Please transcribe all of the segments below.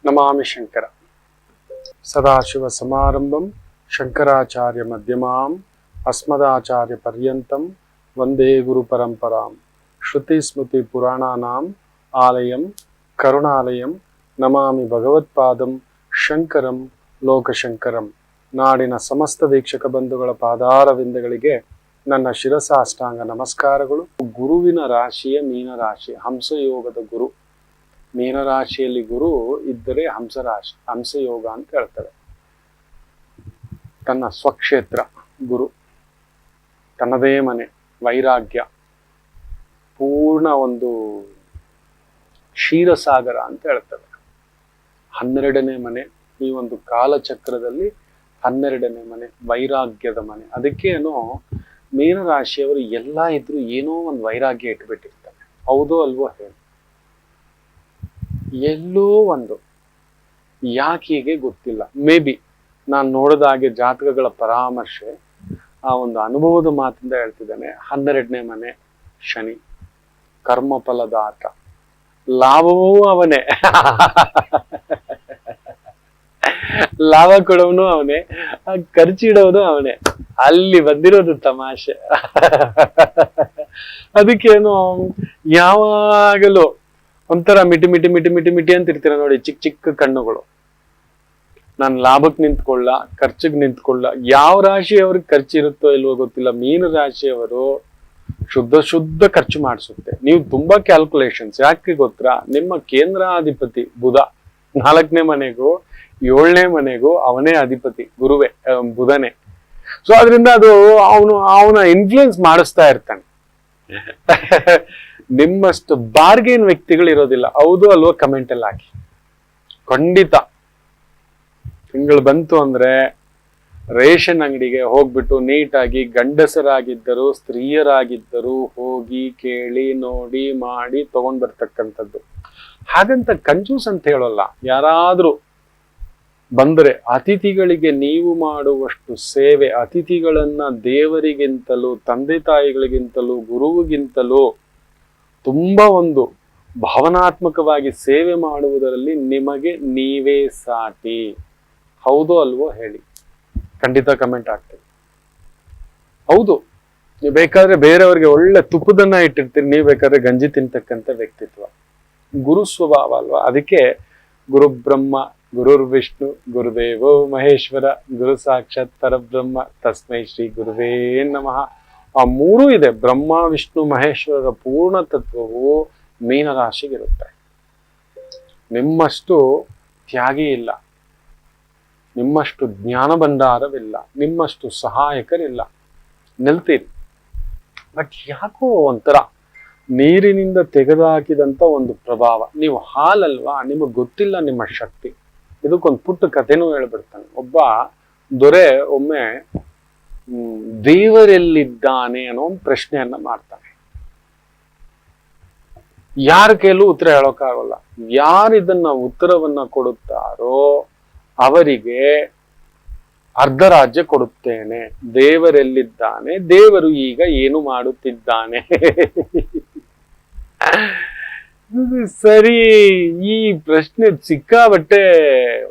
ನಮಾಮಿ ಶಂಕರ ಸದಾಶಿವ ಸಮಾರಂಭಂ ಶಂಕರಾಚಾರ್ಯ ಮಧ್ಯಮಾಂ ಅಸ್ಮದಾಚಾರ್ಯ ಪರ್ಯಂತಂ ವಂದೇ ಗುರು ಪರಂಪರಾಂ ಶ್ರುತಿ ಸ್ಮೃತಿ ಪುರಾಣಾನಾಂ ಆಲಯಂ ಕರುಣಾಲಯಂ ನಮಾಮಿ ಭಗವತ್ಪಾದಂ ಶಂಕರಂ ಲೋಕಶಂಕರಂ. ನಾಡಿನ ಸಮಸ್ತ ವೀಕ್ಷಕ ಬಂಧುಗಳ ಪಾದಾರವಿಂದಗಳಿಗೆ ನನ್ನ ಶಿರಸಾಷ್ಟಾಂಗ ನಮಸ್ಕಾರಗಳು. ಗುರುವಿನ ರಾಶಿಯ ಮೀನರಾಶಿ, ಹಂಸಯೋಗದ ಗುರು. ಮೀನರಾಶಿಯಲ್ಲಿ ಗುರು ಇದ್ದರೆ ಹಂಸರಾಶಿ, ಹಂಸಯೋಗ ಅಂತ ಹೇಳ್ತಾರೆ. ತನ್ನ ಸ್ವಕ್ಷೇತ್ರ ಗುರು, ತನ್ನದೇ ಮನೆ, ವೈರಾಗ್ಯ, ಪೂರ್ಣ ಒಂದು ಕ್ಷೀರಸಾಗರ ಅಂತ ಹೇಳ್ತಾರೆ. 12ನೇ ಮನೆ, ಈ ಒಂದು ಕಾಲಚಕ್ರದಲ್ಲಿ 12ನೇ ಮನೆ, ವೈರಾಗ್ಯದ ಮನೆ. ಅದಕ್ಕೇನೋ ಮೀನರಾಶಿಯವರು ಎಲ್ಲ ಇದ್ರು ಏನೋ ಒಂದು ವೈರಾಗ್ಯ ಇಟ್ಬಿಟ್ಟಿರ್ತಾರೆ. ಹೌದೋ ಅಲ್ವೋ ಹೇಳಿ? ಎಲ್ಲೋ ಒಂದು, ಯಾಕೀಗೆ ಗೊತ್ತಿಲ್ಲ. ಮೇ ಬಿ ನಾನು ನೋಡಿದ ಹಾಗೆ ಜಾತಕಗಳ ಪರಾಮರ್ಶೆ, ಆ ಒಂದು ಅನುಭವದ ಮಾತಿಂದ ಹೇಳ್ತಿದ್ದಾನೆ. 12ನೇ ಮನೆ ಶನಿ, ಕರ್ಮಫಲದ ಆಟ, ಲಾಭವೂ ಅವನೇ, ಲಾಭ ಕೊಡೋನು ಅವನೇ, ಖರ್ಚಿಡೋನು ಅವನೇ. ಅಲ್ಲಿ ಬಂದಿರೋದು ತಮಾಷೆ. ಅದಕ್ಕೇನು ಯಾವಾಗಲೂ ಒಂಥರ ಮಿಟಿ ಮಿಟಿ ಮಿಟಿ ಮಿಟಿ ಮಿಟಿ ಅಂತ ಇರ್ತೀರ ನೋಡಿ, ಚಿಕ್ಕ ಚಿಕ್ಕ ಕಣ್ಣುಗಳು. ನಾನು ಲಾಭಕ್ಕೆ ನಿಂತ್ಕೊಳ್ಳ, ಖರ್ಚಿಗೆ ನಿಂತ್ಕೊಳ್ಳ. ಯಾವ ರಾಶಿಯವ್ರಿಗೆ ಖರ್ಚಿರುತ್ತೋ ಇಲ್ವೋ ಗೊತ್ತಿಲ್ಲ. ಮೀನ ರಾಶಿಯವರು ಶುದ್ಧ ಖರ್ಚು ಮಾಡಿಸುತ್ತೆ. ನೀವು ತುಂಬಾ ಕ್ಯಾಲ್ಕುಲೇಷನ್ಸ್. ಯಾಕೆ ಗೊತ್ತಾ? ನಿಮ್ಮ ಕೇಂದ್ರಾಧಿಪತಿ ಬುಧ 4ನೇ ಮನೆಗೂ 7ನೇ ಮನೆಗೂ ಅವನೇ ಅಧಿಪತಿ, ಗುರುವೇ, ಬುಧನೇ. ಸೊ ಅದರಿಂದ ಅದು ಅವನ ಇನ್ಫ್ಲೂಯೆನ್ಸ್ ಮಾಡಿಸ್ತಾ ಇರ್ತಾನೆ. ನಿಮ್ಮಷ್ಟು ಬಾರ್ಗೇನ್ ವ್ಯಕ್ತಿಗಳು ಇರೋದಿಲ್ಲ. ಹೌದು ಅಲ್ವೋ? ಕಮೆಂಟ್ ಅಲ್ಲಿ ಹಾಕಿ. ಖಂಡಿತ ತಿಂಗಳು ಬಂತು ಅಂದ್ರೆ ರೇಷನ್ ಅಂಗಡಿಗೆ ಹೋಗ್ಬಿಟ್ಟು ನೀಟಾಗಿ ಗಂಡಸರಾಗಿದ್ದರು ಸ್ತ್ರೀಯರಾಗಿದ್ದರು ಹೋಗಿ ಕೇಳಿ ನೋಡಿ ಮಾಡಿ ತಗೊಂಡ್ ಬರ್ತಕ್ಕಂಥದ್ದು. ಹಾಗಂತ ಕಂಜೂಸ್ ಅಂತ ಹೇಳೋಲ್ಲ. ಯಾರಾದ್ರೂ ಬಂದರೆ ಅತಿಥಿಗಳಿಗೆ ನೀವು ಮಾಡುವಷ್ಟು ಸೇವೆ, ಅತಿಥಿಗಳನ್ನ ದೇವರಿಗಿಂತಲೂ ತಂದೆ ತಾಯಿಗಳಿಗಿಂತಲೂ ಗುರುವಿಗಿಂತಲೂ ತುಂಬಾ ಒಂದು ಭಾವನಾತ್ಮಕವಾಗಿ ಸೇವೆ ಮಾಡುವುದರಲ್ಲಿ ನಿಮಗೆ ನೀವೇ ಸಾಟಿ. ಹೌದು ಅಲ್ವೋ ಹೇಳಿ? ಖಂಡಿತ ಕಮೆಂಟ್ ಆಗ್ತದೆ. ಹೌದು, ನೀವು ಬೇಕಾದ್ರೆ ಬೇರೆಯವ್ರಿಗೆ ಒಳ್ಳೆ ತುಪ್ಪದನ್ನ ಇಟ್ಟಿರ್ತೀರಿ, ನೀವು ಬೇಕಾದ್ರೆ ಗಂಜಿ ತಿಂತಕ್ಕಂಥ ವ್ಯಕ್ತಿತ್ವ. ಗುರು ಸ್ವಭಾವ ಅಲ್ವಾ? ಅದಕ್ಕೆ ಗುರು ಬ್ರಹ್ಮ ಗುರುರ್ ವಿಷ್ಣು ಗುರುದೇವೋ ಮಹೇಶ್ವರ ಗುರು ಸಾಕ್ಷಾತ್ ಪರಬ್ರಹ್ಮ ತಸ್ಮೈ ಶ್ರೀ ಗುರುವೇ ನಮಃ. ಆ ಮೂರೂ ಇದೆ. ಬ್ರಹ್ಮ ವಿಷ್ಣು ಮಹೇಶ್ವರರ ಪೂರ್ಣ ತತ್ವವು ಮೀನರಾಶಿಗಿರುತ್ತೆ. ನಿಮ್ಮಷ್ಟು ತ್ಯಾಗಿ ಇಲ್ಲ, ನಿಮ್ಮಷ್ಟು ಜ್ಞಾನ ಭಂಡಾರವಿಲ್ಲ, ನಿಮ್ಮಷ್ಟು ಸಹಾಯಕರಿಲ್ಲ. ನಿಲ್ತೀರಿ, ಬಟ್ ಯಾಕೋ ಒಂಥರ ನೀರಿನಿಂದ ತೆಗೆದುಹಾಕಿದಂತ ಒಂದು ಪ್ರಭಾವ. ನೀವು ಹಾಲಲ್ವಾ, ನಿಮಗೆ ಗೊತ್ತಿಲ್ಲ ನಿಮ್ಮ ಶಕ್ತಿ. ಇದಕ್ಕೊಂದು ಪುಟ್ಟ ಕಥೆನೂ ಹೇಳ್ಬಿಡ್ತಾನೆ. ಒಬ್ಬ ದೊರೆ ಒಮ್ಮೆ ದೇವರೆಲ್ಲಿದ್ದಾನೆ ಅನ್ನೋ ಒಂದು ಪ್ರಶ್ನೆಯನ್ನ ಮಾಡ್ತಾನೆ. ಯಾರ ಕೈಲೂ ಉತ್ತರ ಹೇಳೋಕ್ಕಾಗಲ್ಲ. ಯಾರು ಇದನ್ನ ಉತ್ತರವನ್ನ ಕೊಡುತ್ತಾರೋ ಅವರಿಗೆ ಅರ್ಧ ರಾಜ್ಯ ಕೊಡುತ್ತೇನೆ. ದೇವರೆಲ್ಲಿದ್ದಾನೆ, ದೇವರು ಈಗ ಏನು ಮಾಡುತ್ತಿದ್ದಾನೆ. ಸರಿ, ಈ ಪ್ರಶ್ನೆ ಸಿಕ್ಕಾಬಟ್ಟೆ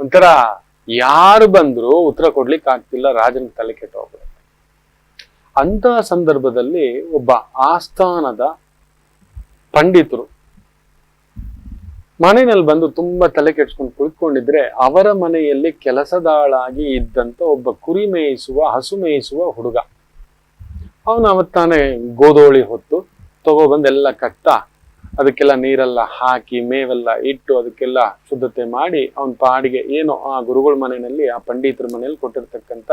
ಒಂಥರ ಯಾರು ಬಂದ್ರು ಉತ್ತರ ಕೊಡ್ಲಿಕ್ಕೆ ಆಗ್ತಿಲ್ಲ. ರಾಜನ ತಲೆ ಕೆಟ್ಟು ಹೋಗ್ಬಿಡುತ್ತೆ. ಅಂತ ಸಂದರ್ಭದಲ್ಲಿ ಒಬ್ಬ ಆಸ್ಥಾನದ ಪಂಡಿತರು ಮನೆಯಲ್ಲಿ ಬಂದು ತುಂಬಾ ತಲೆ ಕೆಡ್ಸ್ಕೊಂಡು ಕುಳಿತುಕೊಂಡಿದ್ರೆ, ಅವರ ಮನೆಯಲ್ಲಿ ಕೆಲಸದಾಳಾಗಿ ಇದ್ದಂತ ಒಬ್ಬ ಕುರಿ ಮೇಯಿಸುವ, ಹಸು ಮೇಯಿಸುವ ಹುಡುಗ. ಅವನು ಅವತ್ತಾನೆ ಗೋಧೋಳಿ ಹೊತ್ತು ತಗೊಬಂದೆಲ್ಲ ಕಟ್ತಾ ಅದಕ್ಕೆಲ್ಲ ನೀರೆಲ್ಲ ಹಾಕಿ ಮೇವೆಲ್ಲ ಇಟ್ಟು ಅದಕ್ಕೆಲ್ಲ ಶುದ್ಧತೆ ಮಾಡಿ ಅವನ ಪಾಡಿಗೆ ಏನೋ ಆ ಗುರುಗಳ ಮನೆಯಲ್ಲಿ, ಆ ಪಂಡಿತರ ಮನೆಯಲ್ಲಿ ಕೊಟ್ಟಿರ್ತಕ್ಕಂಥ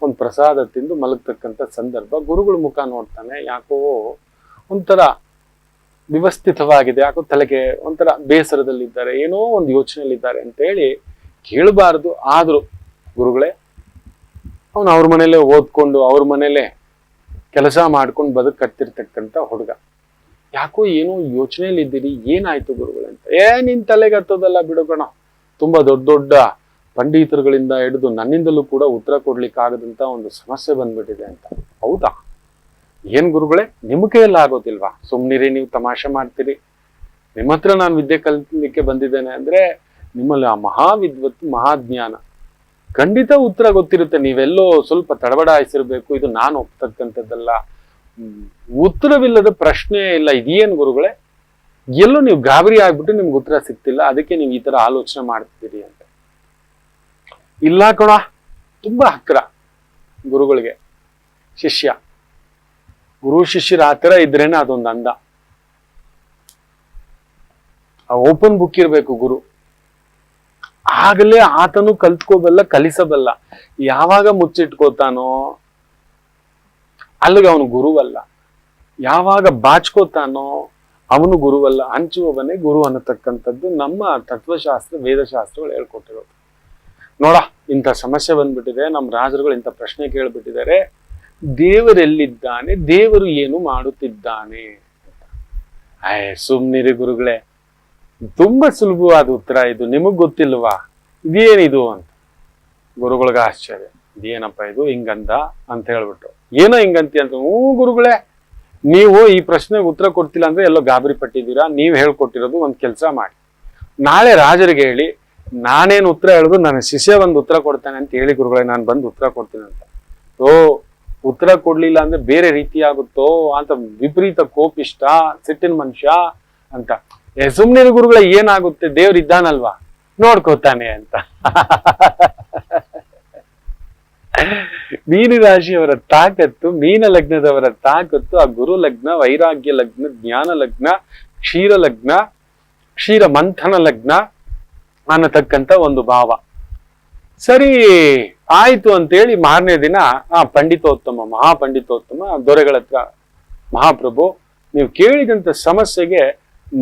ಒಂದು ಪ್ರಸಾದ ತಿಂದು ಮಲಗ್ತಕ್ಕಂಥ ಸಂದರ್ಭ. ಗುರುಗಳ ಮುಖ ನೋಡ್ತಾನೆ, ಯಾಕೋ ಒಂಥರ ವ್ಯವಸ್ಥಿತವಾಗಿದೆ, ಯಾಕೋ ತಲೆಗೆ ಒಂಥರ ಬೇಸರದಲ್ಲಿದ್ದಾರೆ, ಏನೋ ಒಂದು ಯೋಚನೆಯಲ್ಲಿದ್ದಾರೆ ಅಂತ ಹೇಳಿ ಕೇಳಬಾರ್ದು. ಆದ್ರೂ ಗುರುಗಳೇ, ಅವನು ಅವ್ರ ಮನೇಲೆ ಓದ್ಕೊಂಡು ಅವ್ರ ಮನೇಲೆ ಕೆಲಸ ಮಾಡ್ಕೊಂಡು ಕಟ್ಟಿರ್ತಕ್ಕಂಥ ಹುಡುಗ. ಯಾಕೋ ಏನೋ ಯೋಚನೆಯಲ್ಲಿ ಇದ್ದೀರಿ, ಏನಾಯ್ತು ಗುರುಗಳೇ ಅಂತ. ನಿನ್ ತಲೆಗೆ ಹತ್ತೋದಲ್ಲ ಬಿಡುಗಣ, ತುಂಬಾ ದೊಡ್ಡ ದೊಡ್ಡ ಪಂಡಿತರುಗಳಿಂದ ಹಿಡಿದು ನನ್ನಿಂದಲೂ ಕೂಡ ಉತ್ತರ ಕೊಡ್ಲಿಕ್ಕೆ ಆಗದಂತ ಒಂದು ಸಮಸ್ಯೆ ಬಂದ್ಬಿಟ್ಟಿದೆ ಅಂತ. ಹೌದಾ? ಏನ್ ಗುರುಗಳೇ, ನಿಮ್ಮ ಕೈಯಲ್ಲಿ ಆಗೋದಿಲ್ವಾ? ಸುಮ್ನಿರಿ, ನೀವು ತಮಾಷೆ ಮಾಡ್ತೀರಿ. ನಿಮ್ಮ ಹತ್ರ ನಾನು ವಿದ್ಯೆ ಕಲಿಲಿಕ್ಕೆ ಬಂದಿದ್ದೇನೆ ಅಂದ್ರೆ ನಿಮ್ಮಲ್ಲಿ ಆ ಮಹಾವಿದ್ವತ್ತು, ಮಹಾಜ್ಞಾನ, ಖಂಡಿತ ಉತ್ತರ ಗೊತ್ತಿರುತ್ತೆ. ನೀವೆಲ್ಲೋ ಸ್ವಲ್ಪ ತಡಬಡಾಯಿಸಿರ್ಬೇಕು, ಇದು ನಾನು ಒಪ್ತಕ್ಕಂಥದ್ದಲ್ಲ. ಉತ್ತರವಿಲ್ಲದ ಪ್ರಶ್ನೆ ಇಲ್ಲ. ಇದೇನು ಗುರುಗಳೇ, ಎಲ್ಲೋ ನೀವು ಗಾಬರಿ ಆಗ್ಬಿಟ್ಟು ನಿಮ್ಗೆ ಉತ್ತರ ಸಿಗ್ತಿಲ್ಲ, ಅದಕ್ಕೆ ನೀವು ಈ ತರ ಆಲೋಚನೆ ಮಾಡ್ತಿದ್ದೀರಿ ಅಂತ. ಇಲ್ಲ ಕಣ, ತುಂಬಾ ಹತ್ತಿರ ಗುರುಗಳಿಗೆ ಶಿಷ್ಯ. ಗುರು ಶಿಷ್ಯರ ಹತ್ತಿರ ಇದ್ರೇನೆ ಅದೊಂದು ಅಂದ. ಓಪನ್ ಬುಕ್ ಇರ್ಬೇಕು ಗುರು, ಆಗಲೇ ಆತನು ಕಲ್ತ್ಕೋಬಲ್ಲ, ಕಲಿಸಬಲ್ಲ. ಯಾವಾಗ ಮುಚ್ಚಿಟ್ಕೋತಾನೋ ಅಲ್ಲಿಗೆ ಅವನು ಗುರುವಲ್ಲ. ಯಾವಾಗ ಬಾಚ್ಕೋತಾನೋ ಅವನು ಗುರುವಲ್ಲ. ಹಂಚುವವನೇ ಗುರು ಅನ್ನತಕ್ಕಂಥದ್ದು ನಮ್ಮ ತತ್ವಶಾಸ್ತ್ರ, ವೇದಶಾಸ್ತ್ರಗಳು ಹೇಳ್ಕೊಟ್ಟಿರೋದು. ನೋಡ, ಇಂಥ ಸಮಸ್ಯೆ ಬಂದ್ಬಿಟ್ಟಿದೆ, ನಮ್ಮ ರಾಜರುಗಳು ಇಂಥ ಪ್ರಶ್ನೆ ಕೇಳ್ಬಿಟ್ಟಿದ್ದಾರೆ, ದೇವರೆಲ್ಲಿದ್ದಾನೆ, ದೇವರು ಏನು ಮಾಡುತ್ತಿದ್ದಾನೆ. ಸುಮ್ನಿರಿ ಗುರುಗಳೇ, ತುಂಬಾ ಸುಲಭವಾದ ಉತ್ತರ ಇದು, ನಿಮಗ್ ಗೊತ್ತಿಲ್ವಾ ಇದೇನಿದು ಅಂತ. ಗುರುಗಳಿಗೆ ಆಶ್ಚರ್ಯ, ಇದೇನಪ್ಪ ಇದು ಹಿಂಗಂದ ಅಂತ ಹೇಳ್ಬಿಟ್ಟು. ಏನೋ ಹಿಂಗಂತಿ ಅಂತ. ಗುರುಗಳೇ, ನೀವು ಈ ಪ್ರಶ್ನೆಗೆ ಉತ್ತರ ಕೊಡ್ತಿಲ್ಲ ಅಂದ್ರೆ ಎಲ್ಲೋ ಗಾಬರಿ ಪಟ್ಟಿದ್ದೀರಾ. ನೀವು ಹೇಳ್ಕೊಟ್ಟಿರೋದು ಒಂದ್ ಕೆಲಸ ಮಾಡಿ, ನಾಳೆ ರಾಜರಿಗೆ ಹೇಳಿ, ನಾನೇನು ಉತ್ತರ ಹೇಳುದು ನನ್ನ ಶಿಷ್ಯ ಒಂದು ಉತ್ತರ ಕೊಡ್ತಾನೆ ಅಂತ ಹೇಳಿ ಗುರುಗಳೇ, ನಾನು ಬಂದು ಉತ್ತರ ಕೊಡ್ತೀನಿ ಅಂತ. ಉತ್ತರ ಕೊಡ್ಲಿಲ್ಲ ಅಂದ್ರೆ ಬೇರೆ ರೀತಿ ಆಗುತ್ತೋ ಅಂತ ವಿಪರೀತ ಕೋಪಿಷ್ಟ, ಸಿಟ್ಟಿನ ಮನುಷ್ಯ ಅಂತ. ಸುಮ್ನೆ ಗುರುಗಳ ಏನಾಗುತ್ತೆ, ದೇವ್ರು ಇದ್ದಾನಲ್ವಾ, ನೋಡ್ಕೋತಾನೆ ಅಂತ. ಮೀನ ರಾಶಿಯವರ ತಾಕತ್ತು, ಮೀನ ಲಗ್ನದವರ ತಾಕತ್ತು, ಆ ಗುರು ಲಗ್ನ, ವೈರಾಗ್ಯ ಲಗ್ನ, ಜ್ಞಾನ ಲಗ್ನ, ಕ್ಷೀರ ಲಗ್ನ, ಕ್ಷೀರ ಮಂಥನ ಲಗ್ನ ಅನ್ನತಕ್ಕಂತ ಒಂದು ಭಾವ. ಸರಿ ಆಯ್ತು ಅಂತೇಳಿ ಮಾರನೇ ದಿನ ಪಂಡಿತೋತ್ತಮ, ಮಹಾಪಂಡಿತೋತ್ತಮ ದೊರೆಗಳ ಹತ್ರ, ಮಹಾಪ್ರಭು, ನೀವು ಕೇಳಿದಂತ ಸಮಸ್ಯೆಗೆ